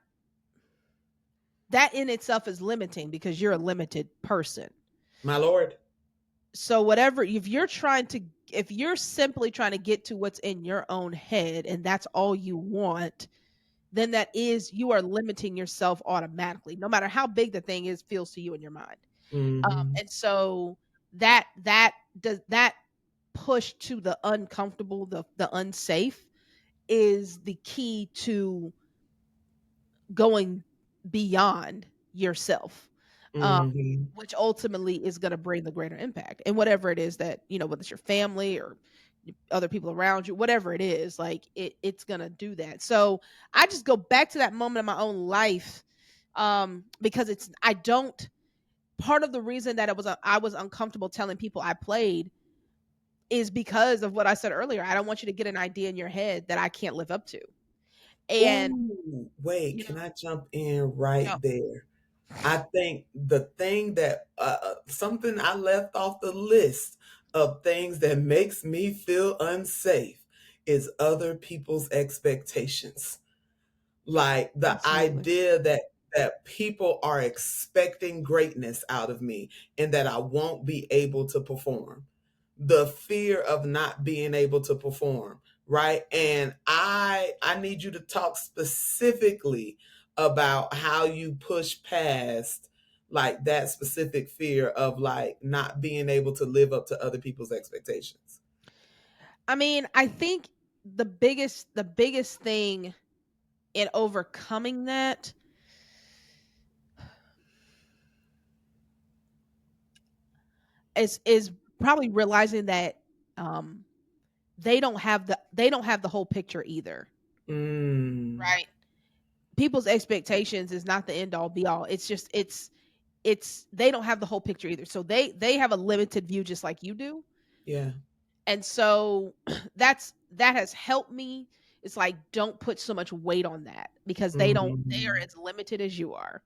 that in itself is limiting because you're a limited person. My Lord. So whatever if you're simply trying to get to what's in your own head and that's all you want, then that is you are limiting yourself automatically, no matter how big the thing is feels to you in your mind. Hmm. And so that does that push to the uncomfortable, the unsafe is the key to going beyond yourself, um, Hmm. which ultimately is going to bring the greater impact. And whatever it is that, whether it's your family or other people around you, whatever it is, like it's going to do that. So I just go back to that moment in my own life, because I don't, part of the reason that I was uncomfortable telling people I played is because of what I said earlier. I don't want you to get an idea in your head that I can't live up to. And, Ooh, wait, you can know, I jump in no, right there? I think the thing that something I left off the list of things that makes me feel unsafe is other people's expectations. Like the absolutely. idea that people are expecting greatness out of me and that I won't be able to perform. The fear of not being able to perform, right? And I need you to talk specifically about how you push past like that specific fear of like not being able to live up to other people's expectations. I mean, I think the biggest thing in overcoming that is probably realizing that um they don't have the whole picture either, Mm, right? People's expectations is not the end all be all. It's just it's they don't have the whole picture either. So they have a limited view just like you do. yeah. And so that has helped me. It's like don't put so much weight on that because they are Mm, as limited as you are.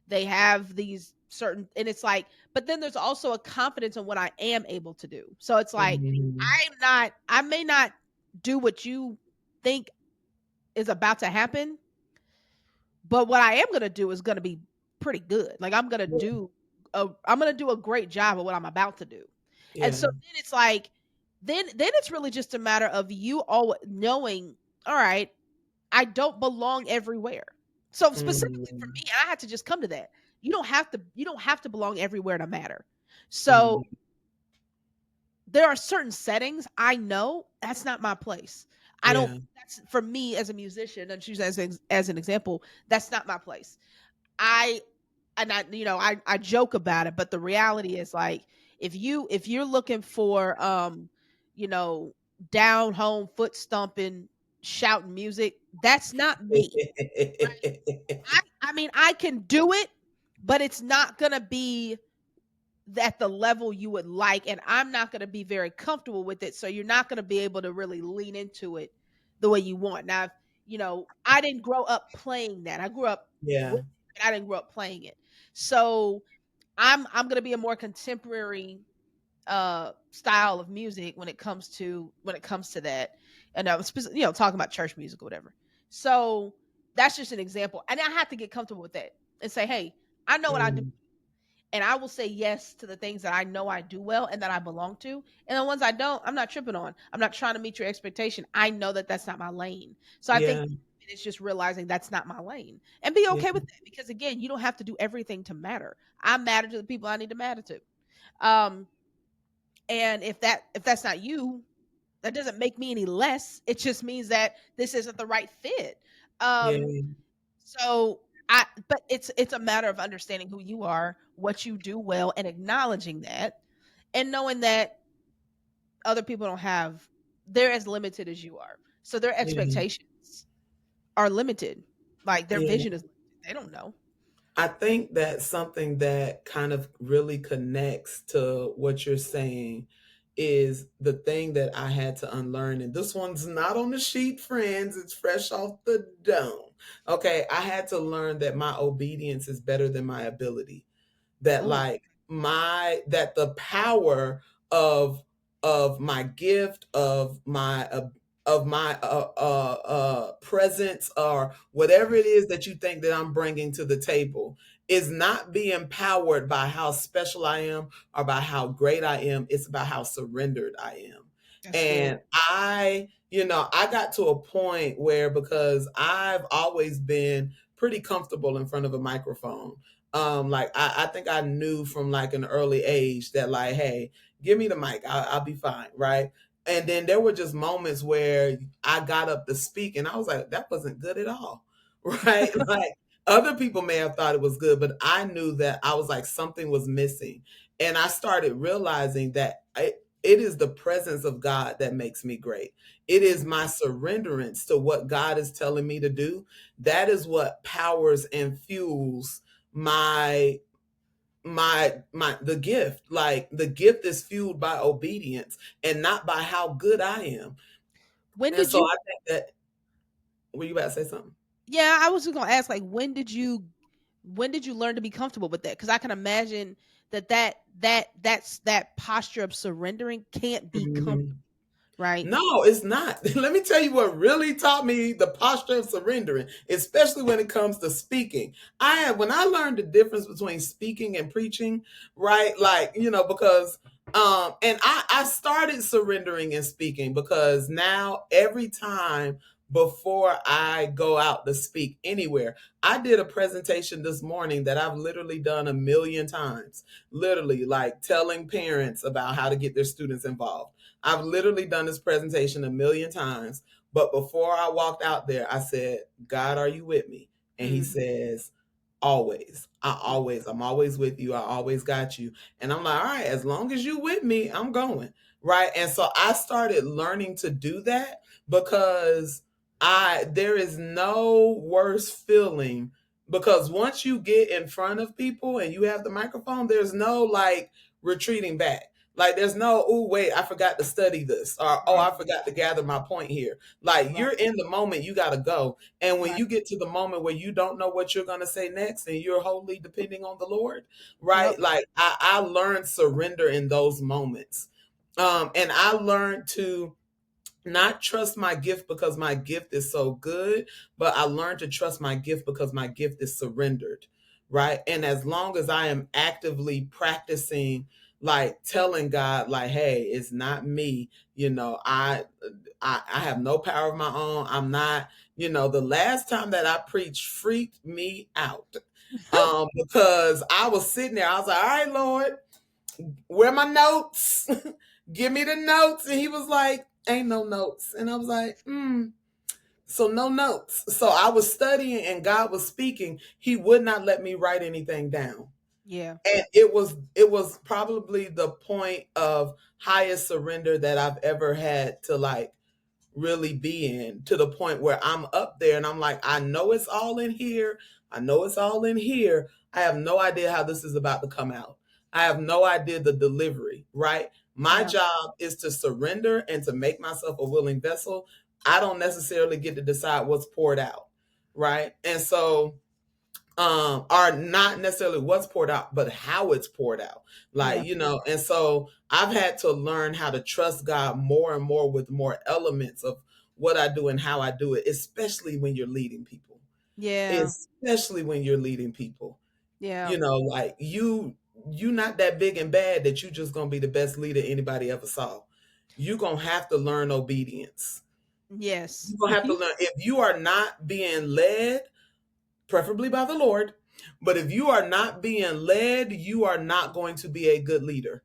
They have these certain, and it's like, but then there's also a confidence in what I am able to do. So it's like mm, I may not do what you think is about to happen, but what I am going to do is going to be pretty good. Like I'm going to do a great job of what I'm about to do. And so yeah. then it's like then it's really just a matter of you all knowing, all right, I don't belong everywhere. So specifically for Mm, me, I had to just come to that. You don't have to belong everywhere to matter. So mm, there are certain settings I know that's not my place. I don't yeah. that's for me as a musician and choose as an example, that's not my place. I and I joke about it, but the reality is like if you're looking for you know down home foot stomping shouting music. That's not me. Right? I mean, I can do it, but it's not gonna be at the level you would like, and I'm not gonna be very comfortable with it. So you're not gonna be able to really lean into it the way you want. Now, I didn't grow up playing that. I grew up with Yeah. it, I didn't grow up playing it. So I'm gonna be a more contemporary style of music when it comes to that. And talking about church music or whatever. So that's just an example. And I have to get comfortable with that and say, hey, I know what I do. Mm, And I will say yes to the things that I know I do well and that I belong to. And the ones I don't, I'm not tripping on. I'm not trying to meet your expectation. I know that that's not my lane. So I think yeah. it's just realizing that's not my lane and be Yeah. okay with that, because again, you don't have to do everything to matter. I matter to the people I need to matter to. Um, and if that's not you, that doesn't make me any less. It just means that this isn't the right fit. Um, Yeah. so but it's a matter of understanding who you are, what you do well, and acknowledging that, and knowing that other people don't have, they're as limited as you are. So their Yeah. expectations are limited. Like their Yeah. vision is limited. They don't know. I think that something that kind of really connects to what you're saying is the thing that I had to unlearn. And this one's not on the sheet, friends. It's fresh off the dome. Okay. I had to learn that my obedience is better than my ability, that Ooh, like my that the power of my gift, of my presence, or whatever it is that you think that I'm bringing to the table, is not being powered by how special I am or by how great I am. It's about how surrendered I am. that's good. And I got to a point where, because I've always been pretty comfortable in front of a microphone, like I think I knew from like an early age that, like, hey, give me the mic, I'll be fine, right? And then there were just moments where I got up to speak and I was like, that wasn't good at all. Right? Like, other people may have thought it was good, but I knew that I was like, something was missing. And I started realizing that it is the presence of God that makes me great. It is my surrenderance to what God is telling me to do. That is what powers and fuels my the gift. Like, the gift is fueled by obedience and not by how good I am. When And did so you I think that, were you about to say something? Yeah, I was just gonna ask, like, when did you learn to be comfortable with that? Because I can imagine that posture of surrendering can't be comfortable, Mhm. right? No, it's not. Let me tell you what really taught me the posture of surrendering, especially when it comes to speaking. When I learned the difference between speaking and preaching, right? Like, because and I started surrendering and speaking, because now every time before I go out to speak anywhere, I did a presentation this morning that I've literally done a million times, literally, like telling parents about how to get their students involved. I've literally done this presentation a million times. But before I walked out there, I said, God, are you with me? And he Mhm. says, always. I'm always with you. I always got you. And I'm like, all right, as long as you with me, I'm going. Right. And so I started learning to do that, because there is no worse feeling, because once you get in front of people and you have the microphone, there's no like retreating back. Like, there's no, oh wait, I forgot to study this, or oh, Right, I forgot to gather my point here. Like, right, you're in the moment, you gotta go. And when right. you get to the moment where you don't know what you're gonna say next, and you're wholly depending on the Lord, Yep. right? Like, I learned surrender in those moments. And I learned to not trust my gift because my gift is so good, but I learned to trust my gift because my gift is surrendered, right? And as long as I am actively practicing, like telling God, like, hey, it's not me, I have no power of my own. I'm not, the last time that I preached freaked me out. Because I was sitting there, I was like, all right, Lord, where are my notes? Give me the notes. And he was like, ain't no notes. And I was like, so no notes. So I was studying and God was speaking. He would not let me write anything down. Yeah. And it was probably the point of highest surrender that I've ever had to, like, really be in, to the point where I'm up there and I'm like, I know it's all in here. I know it's all in here. I have no idea how this is about to come out. I have no idea the delivery, right? My Yeah. job is to surrender and to make myself a willing vessel. I don't necessarily get to decide what's poured out, right? And so are not necessarily what's poured out, but how it's poured out. Like, Yeah. you know, and so I've had to learn how to trust God more and more with more elements of what I do and how I do it, especially when you're leading people. Yeah. Especially when you're leading people. Yeah. You know, like you not that big and bad that you just gonna be the best leader anybody ever saw. You're gonna have to learn obedience. Yes. You're gonna have to learn if you are not being led, preferably by the Lord. But if you are not being led, you are not going to be a good leader.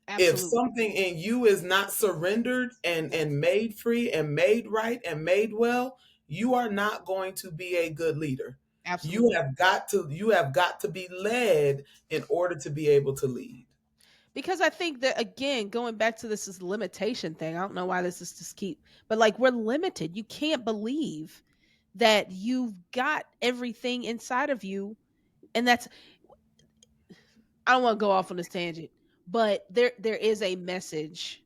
If Absolutely. something in you is not surrendered and made free and made right and made well, you are not going to be a good leader. Absolutely. You have got to be led in order to be able to lead. Because I think that, again, going back to this is limitation thing. I don't know why this is just keep, but like, we're limited. You can't believe that you've got everything inside of you, and that's, I don't want to go off on this tangent, but there is a message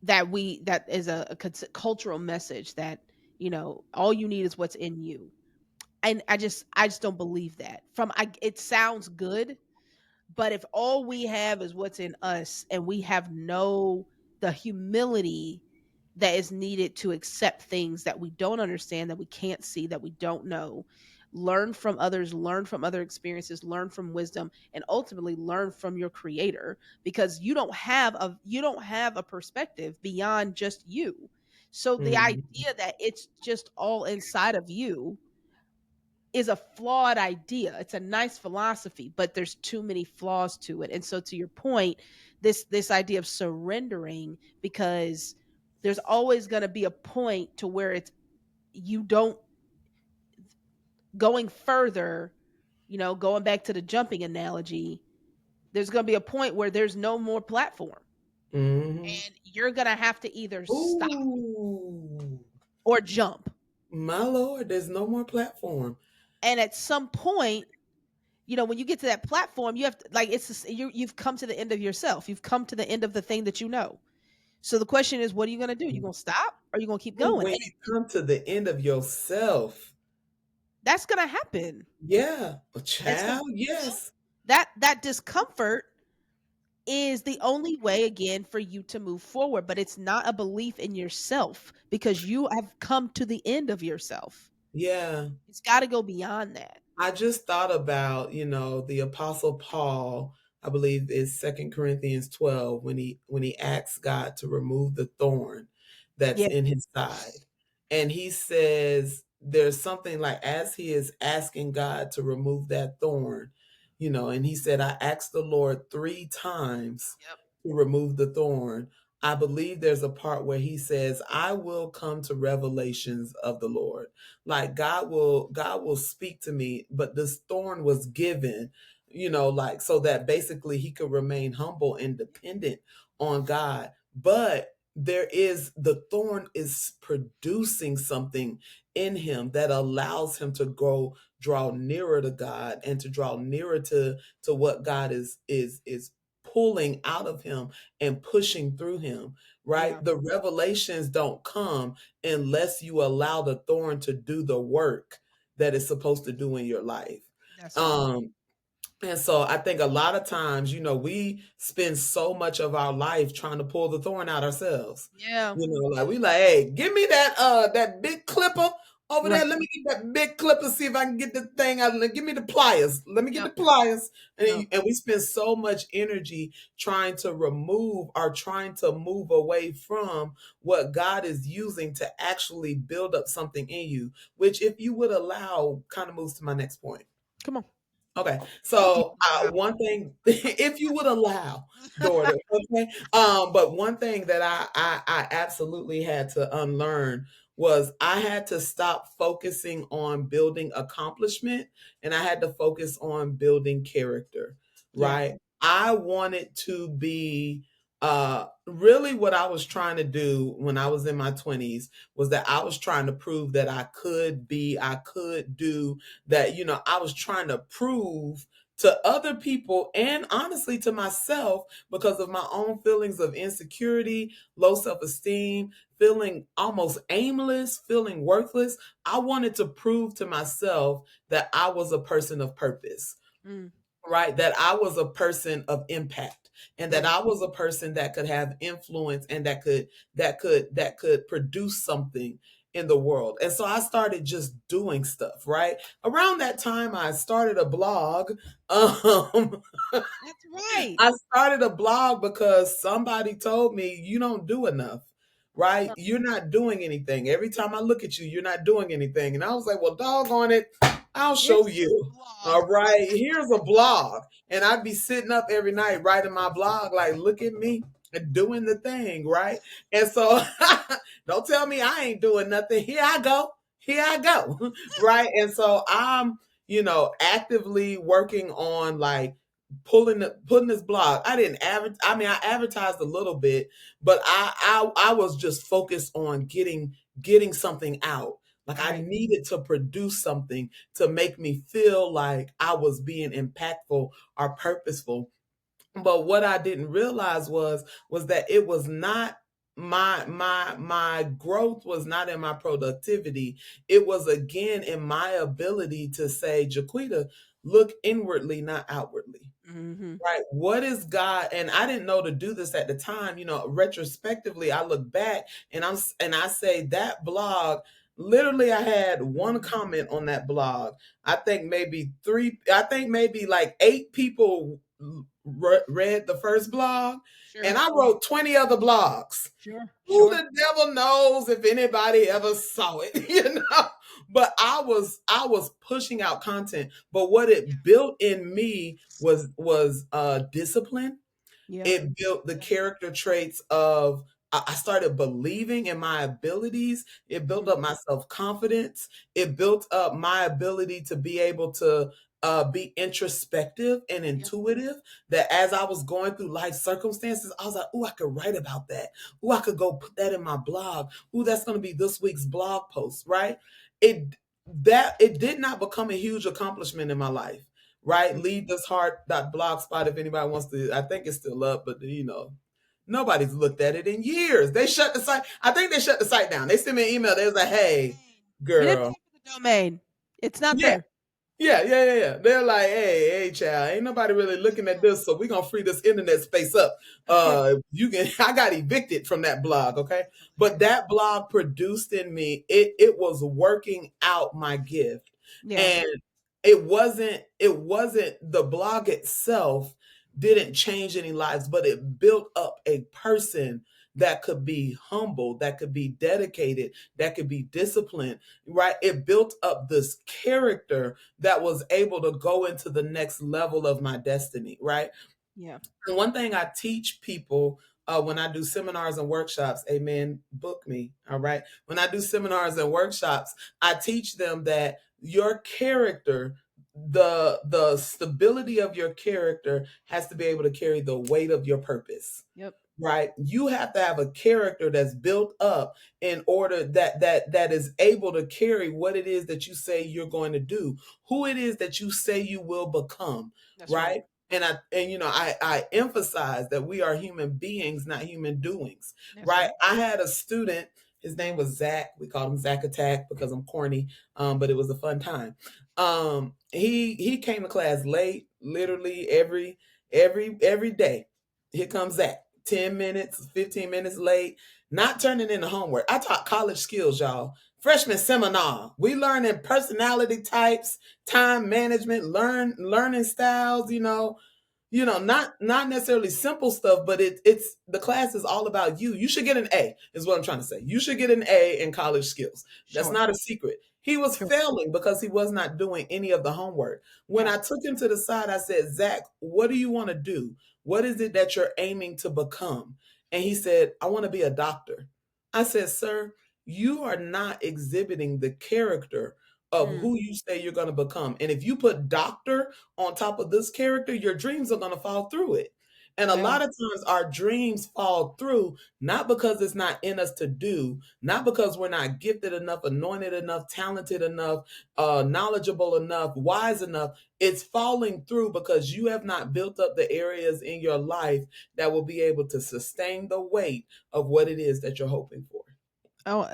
that is a cultural message that, all you need is what's in you. And I just don't believe that. It sounds good, but if all we have is what's in us, and we have no the humility that is needed to accept things that we don't understand, that we can't see, that we don't know, learn from others, learn from other experiences, learn from wisdom, and ultimately learn from your creator, because you don't have a perspective beyond just you. So the Mhm. idea that it's just all inside of you is a flawed idea. It's a nice philosophy, but there's too many flaws to it. And so, to your point, this idea of surrendering, because there's always going to be a point to where it's you don't going further, going back to the jumping analogy, there's going to be a point where there's no more platform, Mhm. and you're going to have to either stop Ooh, or jump. my Lord, there's no more platform. And at some point, when you get to that platform, you have to, like, it's just, you've come to the end of yourself. You've come to the end of the thing that you know. So the question is, what are you going to do? You going to stop, or you going to keep Ooh, going? when you And come to the end of yourself, that's going to happen. yeah, a It's going to, child, yes. that discomfort is the only way, again, for you to move forward, but it's not a belief in yourself, because you have come to the end of yourself. Yeah. It's got to go beyond that. I just thought about, the apostle Paul, I believe is Second Corinthians 12, when he asks God to remove the thorn that's Yeah. in his side. And he says there's something like, as he is asking God to remove that thorn, and he said, I asked the Lord 3 times Yep. to remove the thorn. I believe there's a part where he says, I will come to revelations of the Lord. Like God will speak to me, but this thorn was given, like so that basically he could remain humble and dependent on God. But the thorn is producing something in him that allows him to go draw nearer to God and to draw nearer to what God is pulling out of him and pushing through him, Yeah. right? The revelations don't come unless you allow the thorn to do the work that it's supposed to do in your life. That's right. Um, and so I think a lot of times, we spend so much of our life trying to pull the thorn out ourselves. Yeah. Like we like, hey, give me that big clipper over there. Right. Let me get that big clipper, see if I can get the thing out. Give me the pliers. Let me get the Yep. pliers. And, Yep. and we spend so much energy trying to remove or trying to move away from what God is using to actually build up something in you, which if you would allow, kind of moves to my next point. Come on. Okay, If you so allow. one thing, if you would allow, daughter, okay, but one thing that I absolutely had to unlearn was I had to stop focusing on building accomplishment, and I had to focus on building character. Yeah. Right, I wanted to be Really what I was trying to do when I was in my 20s was that I was trying to prove that I could do that. I was trying to prove to other people and honestly to myself, because of my own feelings of insecurity, low self-esteem, feeling almost aimless, feeling worthless. I wanted to prove to myself that I was a person of purpose, Mm. right? That I was a person of impact, and that Yep. I was a person that could have influence, and that could produce something in the world. And so I started just doing stuff, right? Around that time I started a blog. um That's right. I started a blog because somebody told me you don't do enough, right? Huh. You're not doing anything. Every time I look at you, you're not doing anything. And I was like, well, doggone it, I'll show Here's you. a blog. All right, here's a blog. And I'd be sitting up every night writing my blog, like, look at me and doing the thing, right? And so don't tell me I ain't doing nothing. Here I go. Here I go. Right. And so I'm, actively working on like putting this blog. I didn't I mean, I advertised a little bit, but I was just focused on getting something out. Like I Right. needed to produce something to make me feel like I was being impactful or purposeful. But what I didn't realize was that it was not my growth was not in my productivity. It was again in my ability to say, Jaquita, look inwardly, not outwardly. Mm-hmm. Right. What is God? And I didn't know to do this at the time. Retrospectively, I look back and I say that blog. Literally, I had one comment on that blog. I think maybe three. I think maybe like 8 people read the first blog, and Sure. I wrote 20 other blogs. Sure. Who Sure. the devil knows if anybody ever saw it, But I was pushing out content. But what Yeah. it built in me was discipline. Yeah. It built the Yeah. character traits of I started believing in my abilities. It built Mm. up my self-confidence. It built up my ability to be able to be introspective and Yep. intuitive. That as I was going through life circumstances, I was like, "Oh, I could write about that. Oh, I could go put that in my blog. Oh, that's going to be this week's blog post." Right? It it did not become a huge accomplishment in my life, right? Mm. Lead this heart.blogspot if anybody wants to. I think it's still up, but nobody's looked at it in years. They shut the site. I think they shut the site down. They sent me an email. They was like, "Hey, You didn't girl, pay for the domain. It's not yeah, there. yeah. They're like, hey, child, ain't nobody really looking at this, so we're gonna free this internet space up. You can I got evicted from that blog, okay? But that blog produced in me, it was working out my gift. Yeah. And it wasn't the blog itself didn't change any lives, but it built up a person that could be humble, that could be dedicated, that could be disciplined, right? It built up this character that was able to go into the next level of my destiny, right? Yeah. And one thing I teach people when I do seminars and workshops, amen, book me, all right? When I do seminars and workshops, I teach them that your character, the stability of your character has to be able to carry the weight of your purpose, Yep. right? You have to have a character that's built up in order that is able to carry what it is that you say you're going to do, who it is that you say you will become, That's right. right? And I emphasize that we are human beings, not human doings, That's right? right. I had a student, his name was Zach. We called him Zach Attack because I'm corny, but it was a fun time. He came to class late, literally every day. Here comes Zach. 10 minutes, 15 minutes late, not turning in the homework. I taught college skills, y'all. Freshman seminar. We learning personality types, time management, learning styles, not necessarily simple stuff, but it's the class is all about you. You should get an A, is what I'm trying to say. You should get an A in college skills. That's Sure. not a secret. He was Sure. failing because he was not doing any of the homework. When Yeah. I took him to the side, I said, Zach, what do you want to do? What is it that you're aiming to become? And he said, I want to be a doctor. I said, sir, you are not exhibiting the character of Mm. who you say you're going to become. And if you put doctor on top of this character, your dreams are going to fall through it. And a Yeah. lot of times our dreams fall through, not because it's not in us to do, not because we're not gifted enough, anointed enough, talented enough, knowledgeable enough, wise enough. It's falling through because you have not built up the areas in your life that will be able to sustain the weight of what it is that you're hoping for. Oh,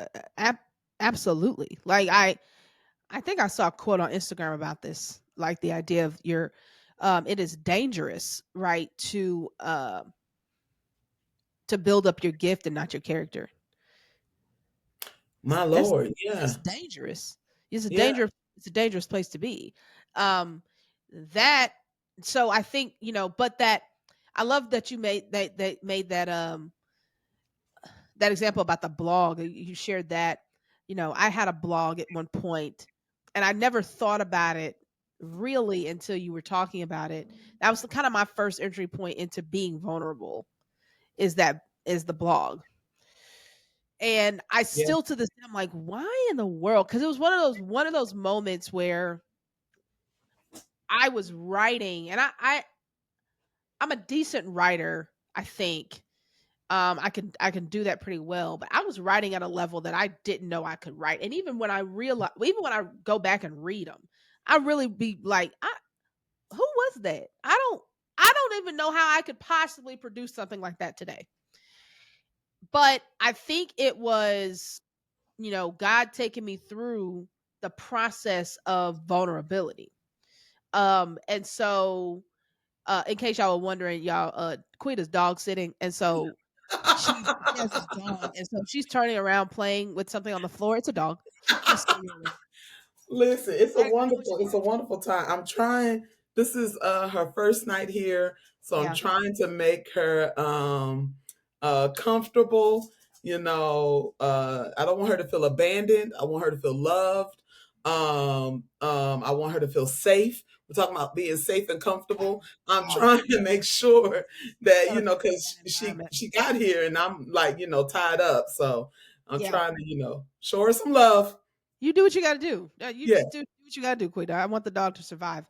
absolutely. Like I think I saw a quote on Instagram about this, like the idea of your it is dangerous, right, to build up your gift and not your character. My That's Lord. that's Yeah. dangerous. It's a Yeah. dangerous place to be. Um that so I think, but that I love that you made that example about the blog. You shared that. I had a blog at one point and I never thought about it really until you were talking about it. That was kind of my first entry point into being vulnerable, is the blog. And I Yeah. still to this day, I'm like, why in the world? Because it was one of those moments where I was writing, and I'm a decent writer, I think. I can do that pretty well, but I was writing at a level that I didn't know I could write. And even when I go back and read them, I really be like, who was that? I don't even know how I could possibly produce something like that today. But I think it was, God taking me through the process of vulnerability. And so, in case y'all were wondering, y'all, Quita's dog sitting, and so she has this dog, and so she's turning around playing with something on the floor. It's a dog, just so you're aware. Listen, I know what she it's a wants. wonderful time. I'm trying. This is her first night here, so I'm Yeah, trying to make her comfortable. I don't want her to feel abandoned. I want her to feel loved. I want her to feel safe. We're talking about being safe and comfortable. I'm yeah. trying to make sure that, You gotta create that because she environment. she got here and I'm like, tied up. So I'm Yeah, trying to, show her some love. you do what you got to do. You Yeah. just do what you got to do, Quita. I want the dog to survive.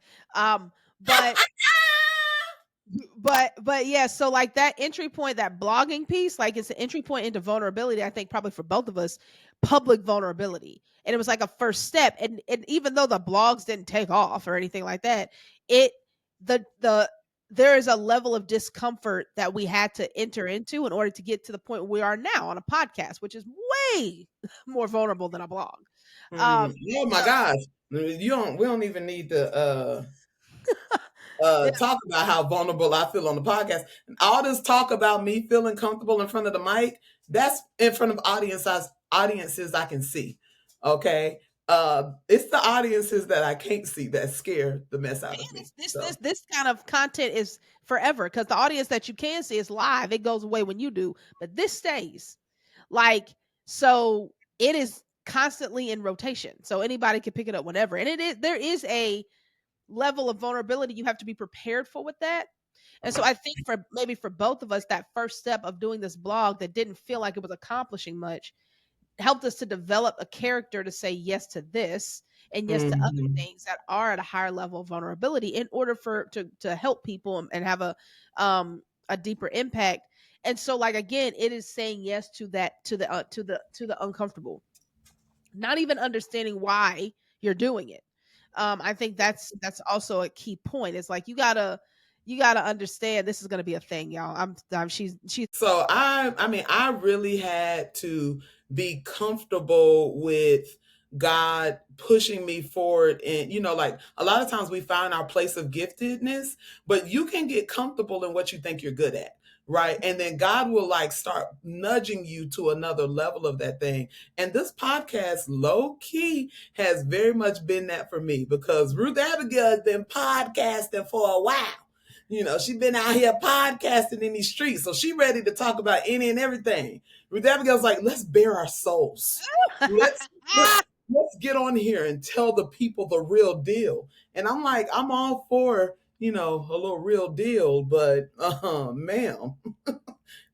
But but yeah, so like that entry point, that blogging piece, like it's an entry point into vulnerability. I think probably for both of us, public vulnerability, and it was like a first step. And even though the blogs didn't take off or anything like that, it the there is a level of discomfort that we had to enter into in order to get to the point where we are now on a podcast, which is way more vulnerable than a blog. Mm, Um, oh my so gosh. We don't even need to yeah, talk about how vulnerable I feel on the podcast. All this talk about me feeling comfortable in front of the mic, that's in front of audiences I can see. Okay. It's the audiences that I can't see that scare the mess out of and me. it's this So this this kind of content is forever because the audience that you can see is live. It goes away when you do, but this stays. Like, so it is constantly in rotation. So anybody can pick it up whenever. And there is a level of vulnerability you have to be prepared for with that. And so I think for both of us, that first step of doing this blog that didn't feel like it was accomplishing much helped us to develop a character to say yes to this and yes to other mhm. things that are at a higher level of vulnerability in order to help people and have a deeper impact. And so, like, again, it is saying yes to that, to the uncomfortable, not even understanding why you're doing it. I think that's also a key point. It's like you gotta understand this is gonna be a thing, y'all. She's So I mean, I really had to be comfortable with God pushing me forward. And, like a lot of times we find our place of giftedness, but you can get comfortable in what you think you're good at. Right. And then God will like start nudging you to another level of that thing. And this podcast, low key, has very much been that for me because Ruth Abigail has been podcasting for a while. She been out here podcasting in these streets, so she ready to talk about any and everything. Ruth Abigail's like, let's bare our souls. Let's get on here and tell the people the real deal. And I'm like, I'm all for a little real deal, but ma'am,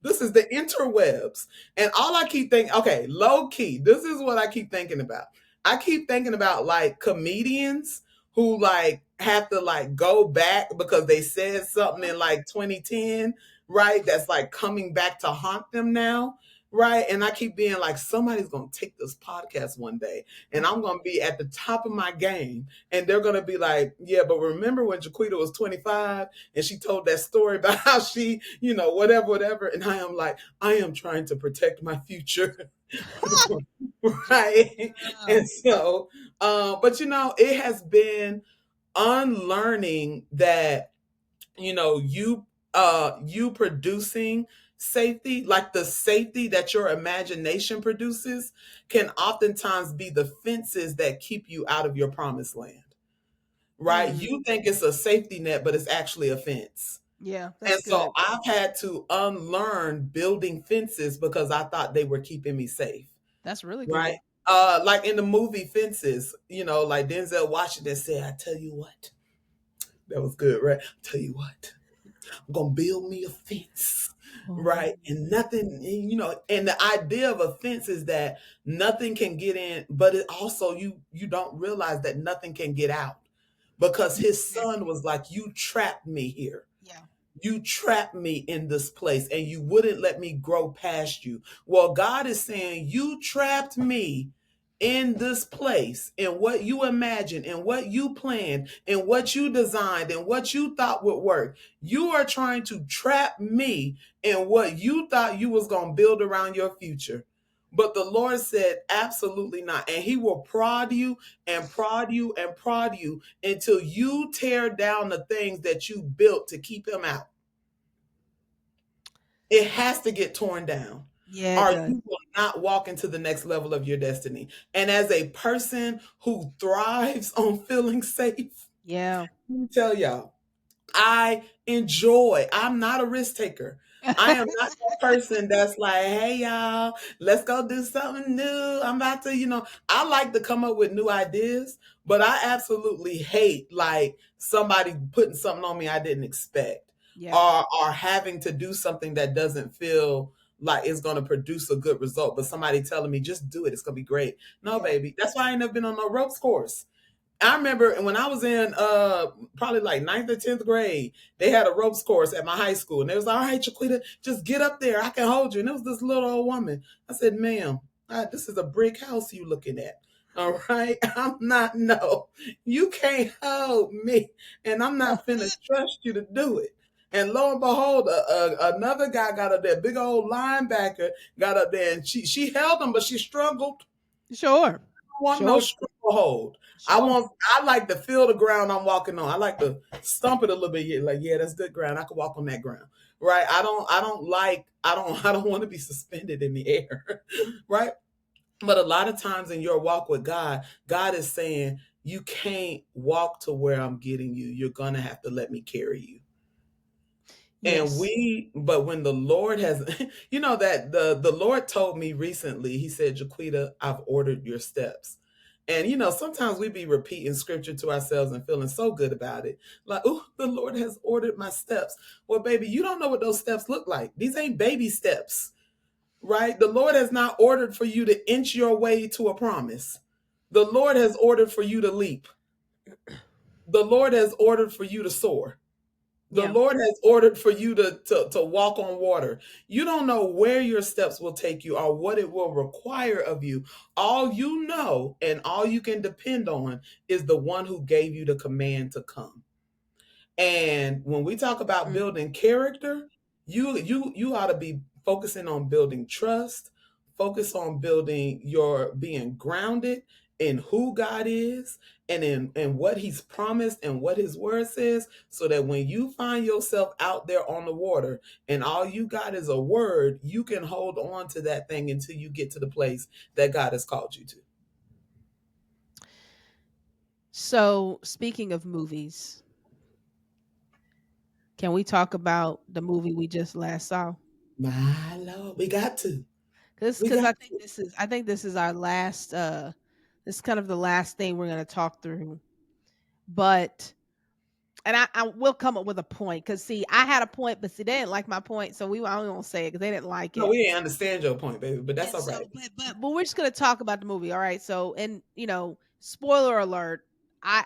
this is the interwebs. And all I keep thinking, okay, low key, this is what I keep thinking about. I keep thinking about like comedians who like have to like go back because they said something in like 2010, right? That's like coming back to haunt them now, right? And I keep being like, somebody's gonna take this podcast one day and I'm gonna be at the top of my game. And they're gonna be like, yeah, but remember when Jaquita was 25 and she told that story about how she, whatever, whatever. And I am like, I am trying to protect my future. Right. And so, but it has been unlearning that you producing safety, like the safety that your imagination produces, can oftentimes be the fences that keep you out of your promised land, right? Mm, You think it's a safety net, but it's actually a fence. yeah, And that's so good. I've had to unlearn building fences because I thought they were keeping me safe, That's really right? good. Like in the movie Fences, like Denzel Washington said, I tell you what, that was good, right? Tell you what, I'm gonna build me a fence, Oh, right? And nothing, and the idea of a fence is that nothing can get in, but it also you don't realize that nothing can get out because his son exactly. was like, you trapped me here. Yeah. You trapped me in this place and you wouldn't let me grow past you. Well, God is saying, you trapped me in this place, in what you imagined, in what you planned, in what you designed, and what you thought would work. You are trying to trap me in what you thought you was going to build around your future. But the Lord said, absolutely not. And he will prod you and prod you and prod you until you tear down the things that you built to keep him out. It has to get torn down, Yeah, it or does. you will not walk into the next level of your destiny. And as a person who thrives on feeling safe, Yeah. let me tell y'all, I'm not a risk taker. I am not that person that's like, hey, y'all, let's go do something new. I'm about to, I like to come up with new ideas, but I absolutely hate like somebody putting something on me I didn't expect, Yeah. or having to do something that doesn't feel like it's going to produce a good result, but somebody telling me, just do it. It's going to be great. No, Yeah. baby. That's why I ain't never been on no ropes course. I remember when I was in probably like ninth or 10th grade, they had a ropes course at my high school. And they was like, all right, Chiquita, just get up there. I can hold you. And it was this little old woman. I said, ma'am, this is a brick house you looking at. All right. I'm not, no, you can't hold me. And I'm not finna trust you to do it. And lo and behold, another guy got up there, big old linebacker got up there, and she held him, but she struggled. Sure. I want no Sure. struggle hold. Sure. I like to feel the ground I'm walking on. I like to stump it a little bit. Yeah, like, yeah, that's good ground. I can walk on that ground. Right. I don't want to be suspended in the air. Right. But a lot of times in your walk with God, God is saying, you can't walk to where I'm getting you. You're gonna have to let me carry you. Yes. But when the Lord has, that the Lord told me recently, he said, Jaquita, I've ordered your steps. And sometimes we be repeating scripture to ourselves and feeling so good about it. Like, oh, the Lord has ordered my steps. Well, baby, you don't know what those steps look like. These ain't baby steps, right? The Lord has not ordered for you to inch your way to a promise. The Lord has ordered for you to leap. The Lord has ordered for you to soar. The Yeah. Lord has ordered for you to walk on water. You don't know where your steps will take you or what it will require of you. All you know and all you can depend on is the one who gave you the command to come. And when we talk about Mm. building character, you ought to be focusing on building trust, focus on building your being grounded in who God is and in what he's promised and what his word says, so that when you find yourself out there on the water and all you got is a word, you can hold on to that thing until you get to the place that God has called you to. So, speaking of movies, can we talk about the movie we just last saw? My Lord, we got to. We Because got I think to. this is our last this is kind of the last thing we're going to talk through. But and I will come up with a point because see, I had a point, but see, they didn't like my point, so I only won't say it because they didn't like No, it. we didn't understand your point, baby, but that's And all so, right. but we're just gonna talk about the movie, all right? So, and spoiler alert, I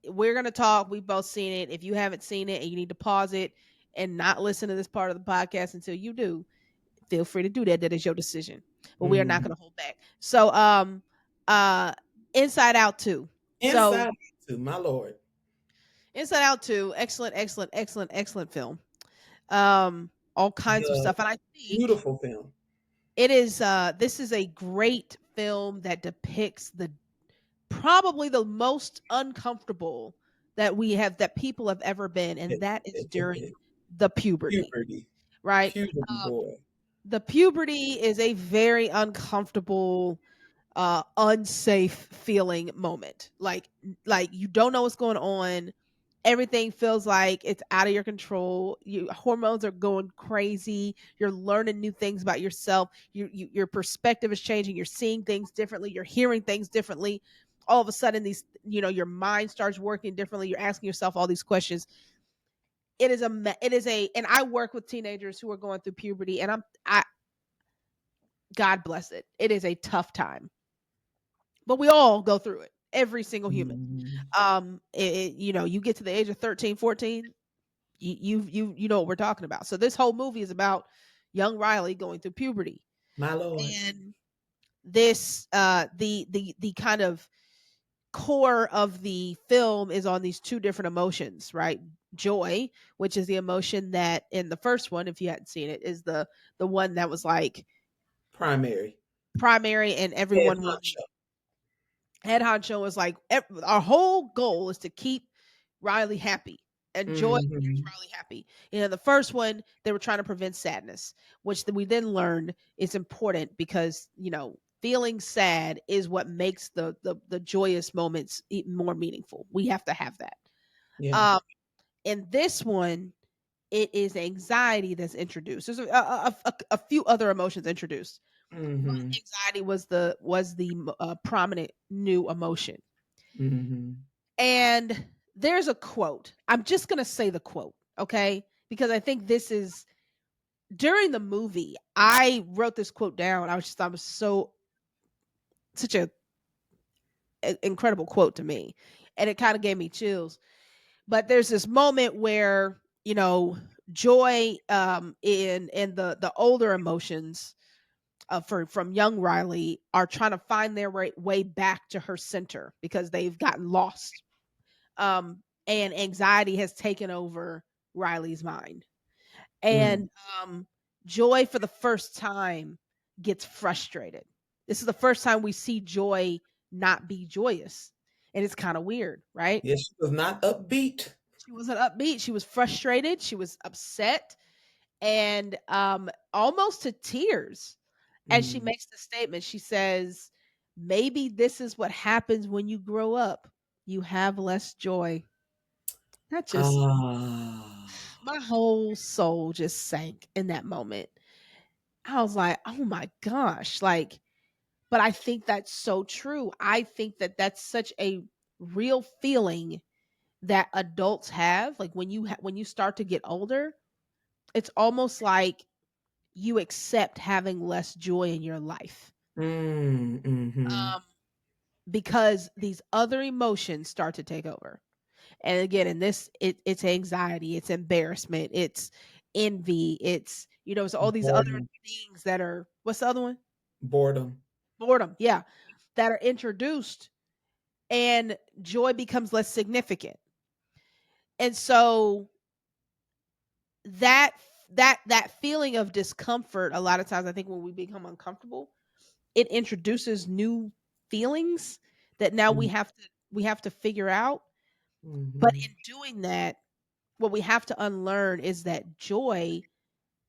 we're gonna talk. We've both seen it. If you haven't seen it and you need to pause it and not listen to this part of the podcast until you do, feel free to do that. That is your decision. But we are not Mhm. gonna hold back. So uh Inside Out 2. So Inside too, my lord. Inside Out 2, excellent, excellent, excellent, excellent film. All kinds of The stuff. And I think beautiful film. it is this is a great film that depicts the probably the most uncomfortable that people have ever been, and that is during the puberty, Puberty. right? Puberty Um, boy. the puberty is a very uncomfortable, unsafe feeling moment. Like you don't know what's going on. Everything feels like it's out of your control. Hormones are going crazy. You're learning new things about yourself. Your perspective is changing. You're seeing things differently. You're hearing things differently. All of a sudden, your mind starts working differently. You're asking yourself all these questions. And I work with teenagers who are going through puberty, and I God bless it. It is a tough time, but we all go through it. Every single human. Mhm. You get to the age of 13, 14, you know what we're talking about. So this whole movie is about young Riley going through puberty. My lord. And this the kind of core of the film is on these two different emotions, right? Joy, which is the emotion that in the first one, if you hadn't seen it, is the one that was like Primary. primary, and Head everyone wanted. honcho. Head honcho was like, our whole goal is to keep Riley happy, and joy keeps Mhm. Riley happy. The first one, they were trying to prevent sadness, which we then learned is important because feeling sad is what makes the joyous moments more meaningful. We have to have that. Yeah. Um, in this one, it is anxiety that's introduced. There's a few other emotions introduced, but Mhm. anxiety was the prominent new emotion. Mhm. And there's a quote. I'm just going to say the quote, okay? Because I think this is during the movie. I wrote this quote down. I was so such incredible quote to me, and it kind of gave me chills. But there's this moment where joy and the older emotions from young Riley are trying to find their way back to her center because they've gotten lost. And anxiety has taken over Riley's mind. Mm. And Joy, for the first time, gets frustrated. This is the first time we see Joy not be joyous. And it's kind of weird, right? Yeah, she was not upbeat. She wasn't upbeat. She was frustrated. She was upset and almost to tears. And she Mm. makes the statement. She says, maybe this is what happens when you grow up. You have less joy. That just Ah. my whole soul just sank in that moment. I was like, "Oh my gosh." Like, but I think that's so true. I think that that's such a real feeling that adults have. Like when you start to get older, it's almost like you accept having less joy in your life. Mm. Mhm. Um because these other emotions start to take over. And again, in this, it's anxiety, it's embarrassment, it's envy, it's all these other Boredom. things that are, what's the other one? Boredom. Boredom, yeah, that are introduced, and joy becomes less significant. And so that that feeling of discomfort, a lot of times, I think when we become uncomfortable, it introduces new feelings that now Mm. we have to figure out. But Mhm. in doing that, what we have to unlearn is that joy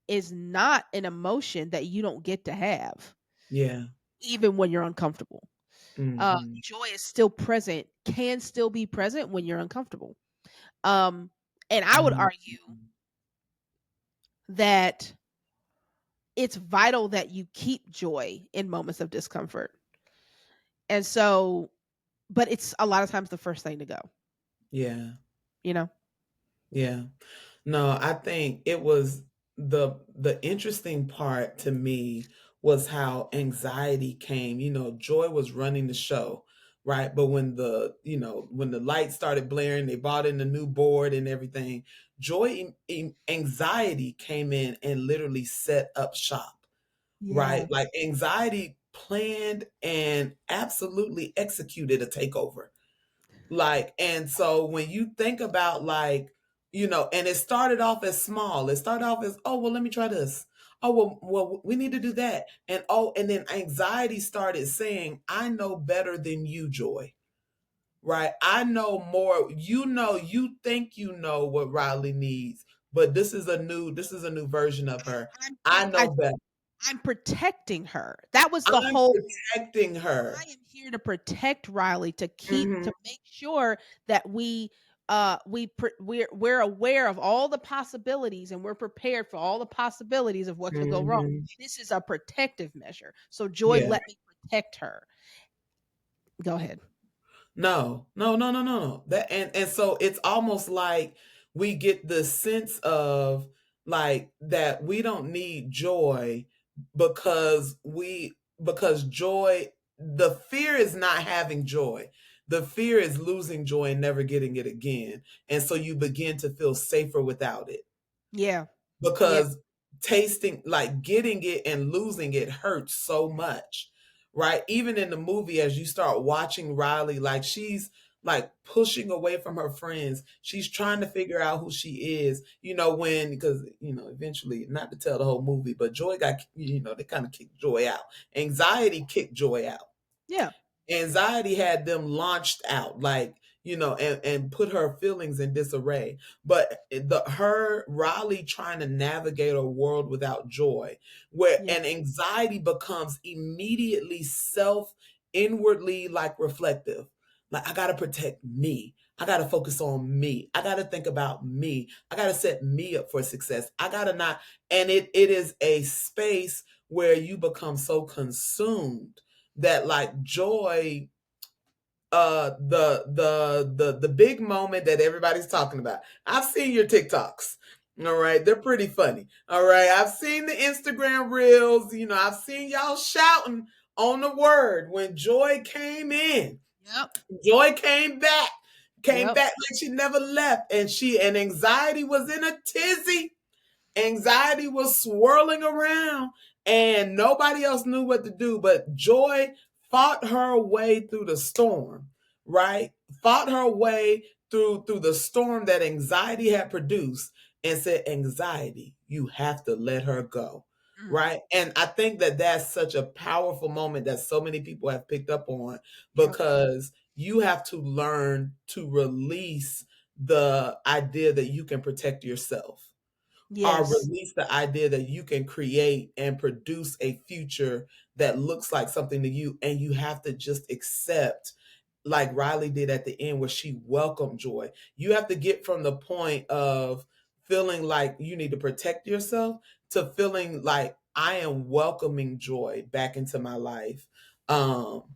is not an emotion that you don't get to have, Yeah. even when you're uncomfortable. Mhm. Joy is still present, can still be present when you're uncomfortable. Um, and I would Mhm. argue that it's vital that you keep joy in moments of discomfort. And so, but it's a lot of times the first thing to go, Yeah. you know? Yeah. No, I think it was the interesting part to me was how anxiety came. Joy was running the show, right? But when when the lights started blaring, they bought in the new board and everything. Anxiety came in and literally set up shop, right? Yeah. Like anxiety planned and absolutely executed a takeover. Like, and so when you think about like, and it started off as small. It started off as, oh, well, let me try this. Oh, well, we need to do that. And then anxiety started saying, I know better than you, Joy. Right? I know more. You think you know what Riley needs, but this is a new version of her. I'm I know better. I'm protecting her. That was the I'm whole. protecting her. I am here to protect Riley, to Hmm. make sure that we're aware of all the possibilities, and we're prepared for all the possibilities of what could go wrong. Hmm. This is a protective measure. So Joy Yeah. let me protect her. Go ahead. No, no, no, no, no, no. And so it's almost like we get the sense of like that we don't need joy because joy, the fear is not having joy. The fear is losing joy and never getting it again. And so you begin to feel safer without it Yeah. Yeah. because tasting, like getting it and losing it hurts so much, right? Even in the movie, as you start watching Riley, like she's like pushing away from her friends, she's trying to figure out who she is, when, because eventually, not to tell the whole movie, but Joy got, they kind of kicked Joy out. Anxiety kicked Joy out. Yeah. Anxiety had them launched out, like, and put her feelings in disarray. But the her Riley trying to navigate a world without joy, where Yeah. and anxiety becomes immediately self inwardly like reflective. Like, I gotta protect me. I gotta focus on me. I gotta think about me. I gotta set me up for success. I gotta not, and it is a space where you become so consumed that like joy, the big moment that everybody's talking about. I've seen your TikToks. All right, they're pretty funny. All right, I've seen the Instagram reels. I've seen y'all shouting on the word when Joy came in. Yep. Joy came back Yep. like she never left, and anxiety was in a tizzy. Anxiety was swirling around and nobody else knew what to do, but Joy fought her way through the storm, right? Fought her way through the storm that anxiety had produced and said, anxiety, you have to let her go. Mm. Right. And I think that that's such a powerful moment that so many people have picked up on Yep. because you have to learn to release the idea that you can protect yourself or Yes. release the idea that you can create and produce a future that looks like something to you. And you have to just accept, like Riley did at the end, where she welcomed joy. You have to get from the point of feeling like you need to protect yourself to feeling like I am welcoming joy back into my life. Um,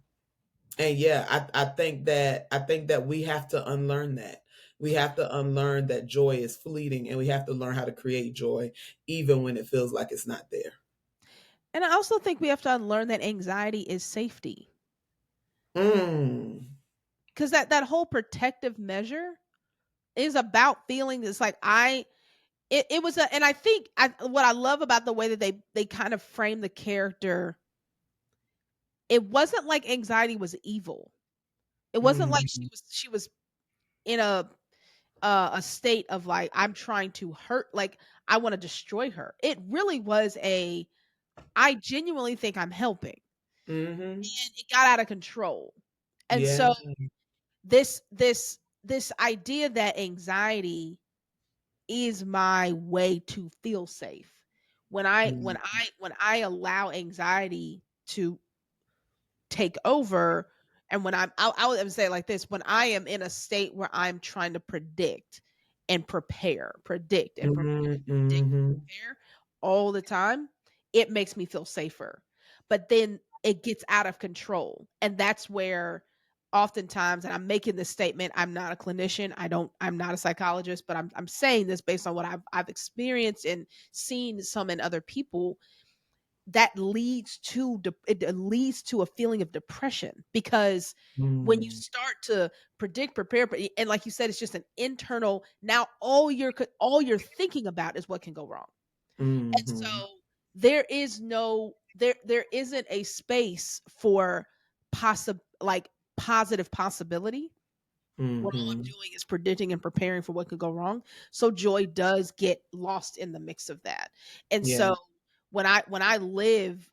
and yeah, I think that we have to unlearn that. We have to unlearn that joy is fleeting and we have to learn how to create joy even when it feels like it's not there. And I also think we have to unlearn that anxiety is safety. Mm. Because that whole protective measure is about feeling this like it was a, and I think what I love about the way that they kind of frame the character, it wasn't like anxiety was evil. It wasn't like Mhm. she was in a state of like I'm trying to hurt, like I want to destroy her. It really was a, I genuinely think I'm helping. Mhm. And it got out of control. And Yeah. so this idea that anxiety is my way to feel safe. When I when Mhm. I when I allow anxiety to take over, and when I would even say it like this, when I am in a state where I'm trying to predict and Mhm. predict and Mhm. prepare all the time, it makes me feel safer. But then it gets out of control. And that's where oftentimes, and I'm making this statement, I'm not a clinician, I'm not a psychologist, but I'm saying this based on what I've experienced and seen some in other people. that leads to it leads to a feeling of depression, because when you Mm, start to predict, prepare, and like you said, it's just an internal, now all you're thinking about is what can go wrong. And so mhm, there isn't a space for like positive possibility, where all I'm mhm. doing is predicting and preparing for what could go wrong. So joy does get lost in the mix of that. And Yeah, so when I live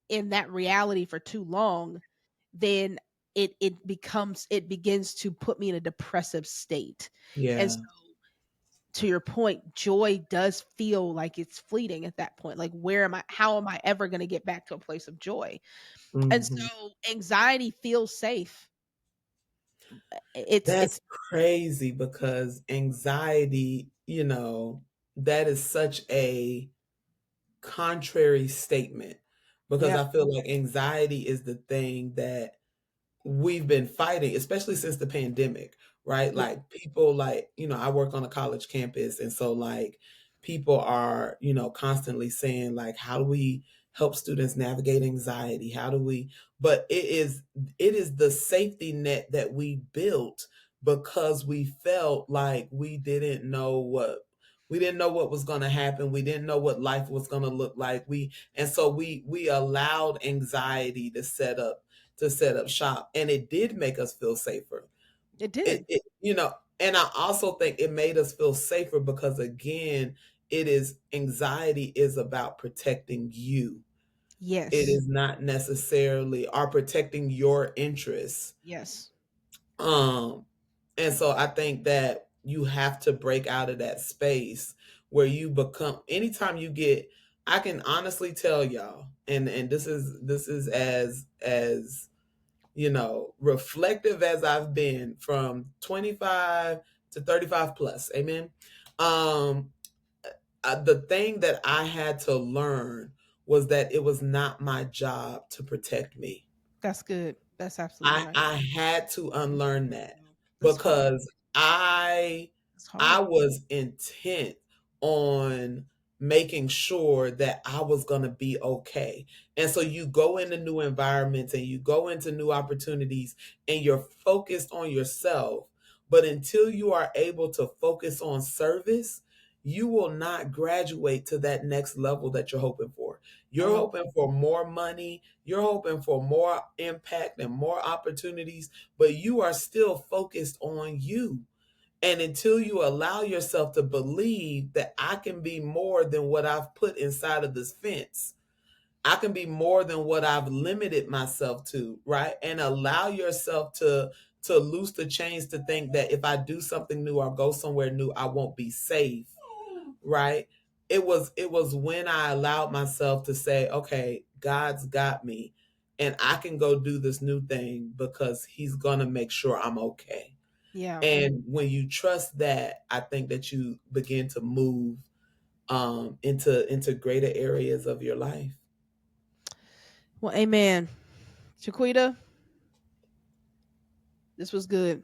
in that reality for too long, then it begins to put me in a depressive state. And so, yeah. to your point, joy does feel like it's fleeting at that point. Like, where am I? How am I ever going to get back to a place of joy? And Mhm. so anxiety feels safe. It's That's crazy because anxiety, that is such a contrary statement because yeah, I feel like anxiety is the thing that we've been fighting, especially since the pandemic, right? yeah, Like people like, I work on a college campus. And so like people are, constantly saying like, how do we help students navigate anxiety? How do we, but it is the safety net that we built because we felt like we didn't know what was going to happen. We didn't know what life was going to look like. And so we allowed anxiety to set up shop, and it did make us feel safer. it it, did. it you know and I also think it made us feel safer because again, anxiety is about protecting you. It Yes, is not necessarily or protecting your interests. yes, um and so I think that you have to break out of that space where you become, anytime you get, I can honestly tell y'all, and this is as reflective as I've been from 25 to 35 plus. Amen. Um, the thing that I had to learn was that it was not my job to protect me. that's good. That's absolutely I right. I had to unlearn that That's hard. because I That's hard. I was intent on making sure that I was going to be okay. And so you go into new environments and you go into new opportunities and you're focused on yourself, but until you are able to focus on service, you will not graduate to that next level that you're hoping for. I You're love hoping for more money, you're hoping for more impact and more opportunities, but you are still focused on you. And until you allow yourself to believe that I can be more than what I've put inside of this fence, I can be more than what I've limited myself to, right? And allow yourself to loose the chains to think that if I do something new or go somewhere new, I won't be safe, right? It was when I allowed myself to say, okay, God's got me and I can go do this new thing because he's going to make sure I'm okay. you. Yeah. And when you trust that, I think that you begin to move into greater areas of your life. Well, amen. Chiquita, this was good.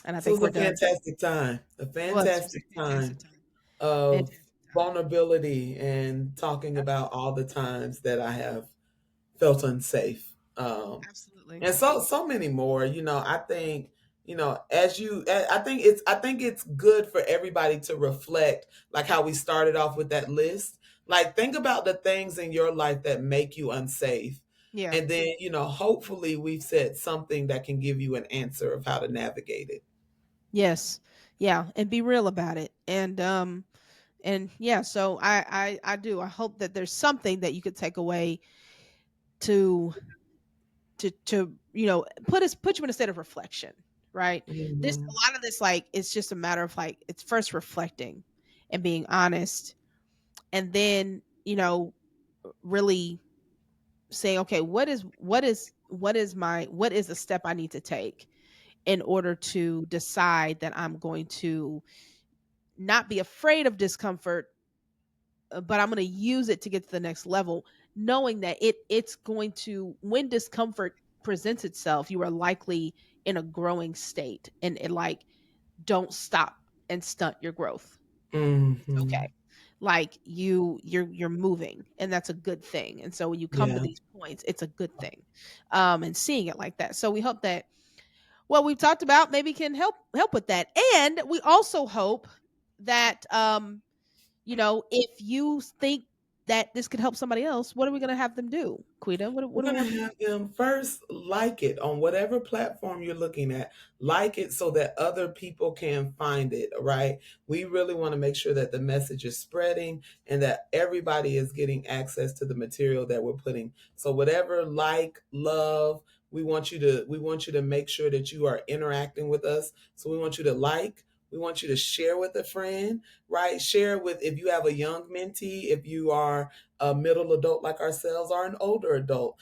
And I So it think was we're a done. fantastic time, a It was fantastic a fantastic time time. of Fantastic time. vulnerability and talking about Absolutely. all the times that I have felt unsafe. Absolutely. And so many more. I think, as you I think it's good for everybody to reflect, like how we started off with that list. Like, think about the things in your life that make you unsafe. Yeah. And then, hopefully we've said something that can give you an answer of how to navigate it. Yes. Yeah. And be real about it. And yeah, so I do. I hope that there's something that you could take away to put you in a state of reflection, right? This Mhm. A lot of this, like, it's just a matter of, like, it's first reflecting and being honest, and then really saying, okay, what is the step I need to take in order to decide that I'm going to not be afraid of discomfort, but I'm going to use it to get to the next level, knowing that it's going to, when discomfort presents itself, you are likely in a growing state, and it, like, don't stop and stunt your growth. It's Mhm. okay. like you're moving, and that's a good thing. And so when you come to Yeah. these points, it's a good thing. And seeing it like that. So we hope that what we've talked about maybe can help with that. And we also hope that if you think that this could help somebody else, what are we going to have them do? Quita, what We're do we going have to them do? have them first like it on whatever platform you're looking at. Like it so that other people can find it, right? We really want to make sure that the message is spreading and that everybody is getting access to the material that we're putting. So whatever like, love, we want you to make sure that you are interacting with us. So we want you to like, we want you to share with a friend, right? Share with, if you have a young mentee, if you are a middle adult like ourselves or an older adult.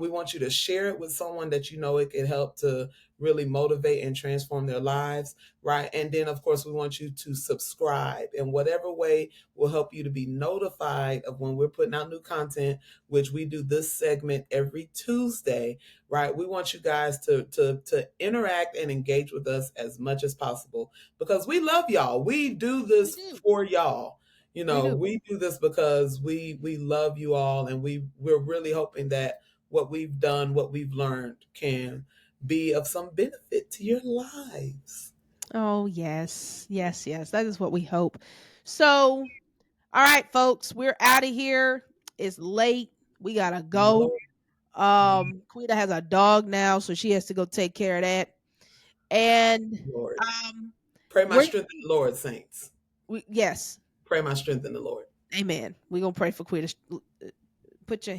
We want you to share it with someone that you know it could help to really motivate and transform their lives, right? And then, of course, we want you to subscribe in whatever way will help you to be notified of when we're putting out new content, which we do this segment every Tuesday, right? We want you guys to interact and engage with us as much as possible because we love y'all. We do We this do. for y'all. We do. We do this because we love you all, and we're really hoping that what we've done, what we've learned, can be of some benefit to your lives. Oh, yes. Yes, yes. That is what we hope. So, all right, folks, we're out of here. It's late. We got to go. Lord, Lord, Quita has a dog now, so she has to go take care of that. And Lord. um Pray my we're strength in the Lord, saints. yes. Pray my strength in the Lord. Amen. We're going to pray for Quita. Put your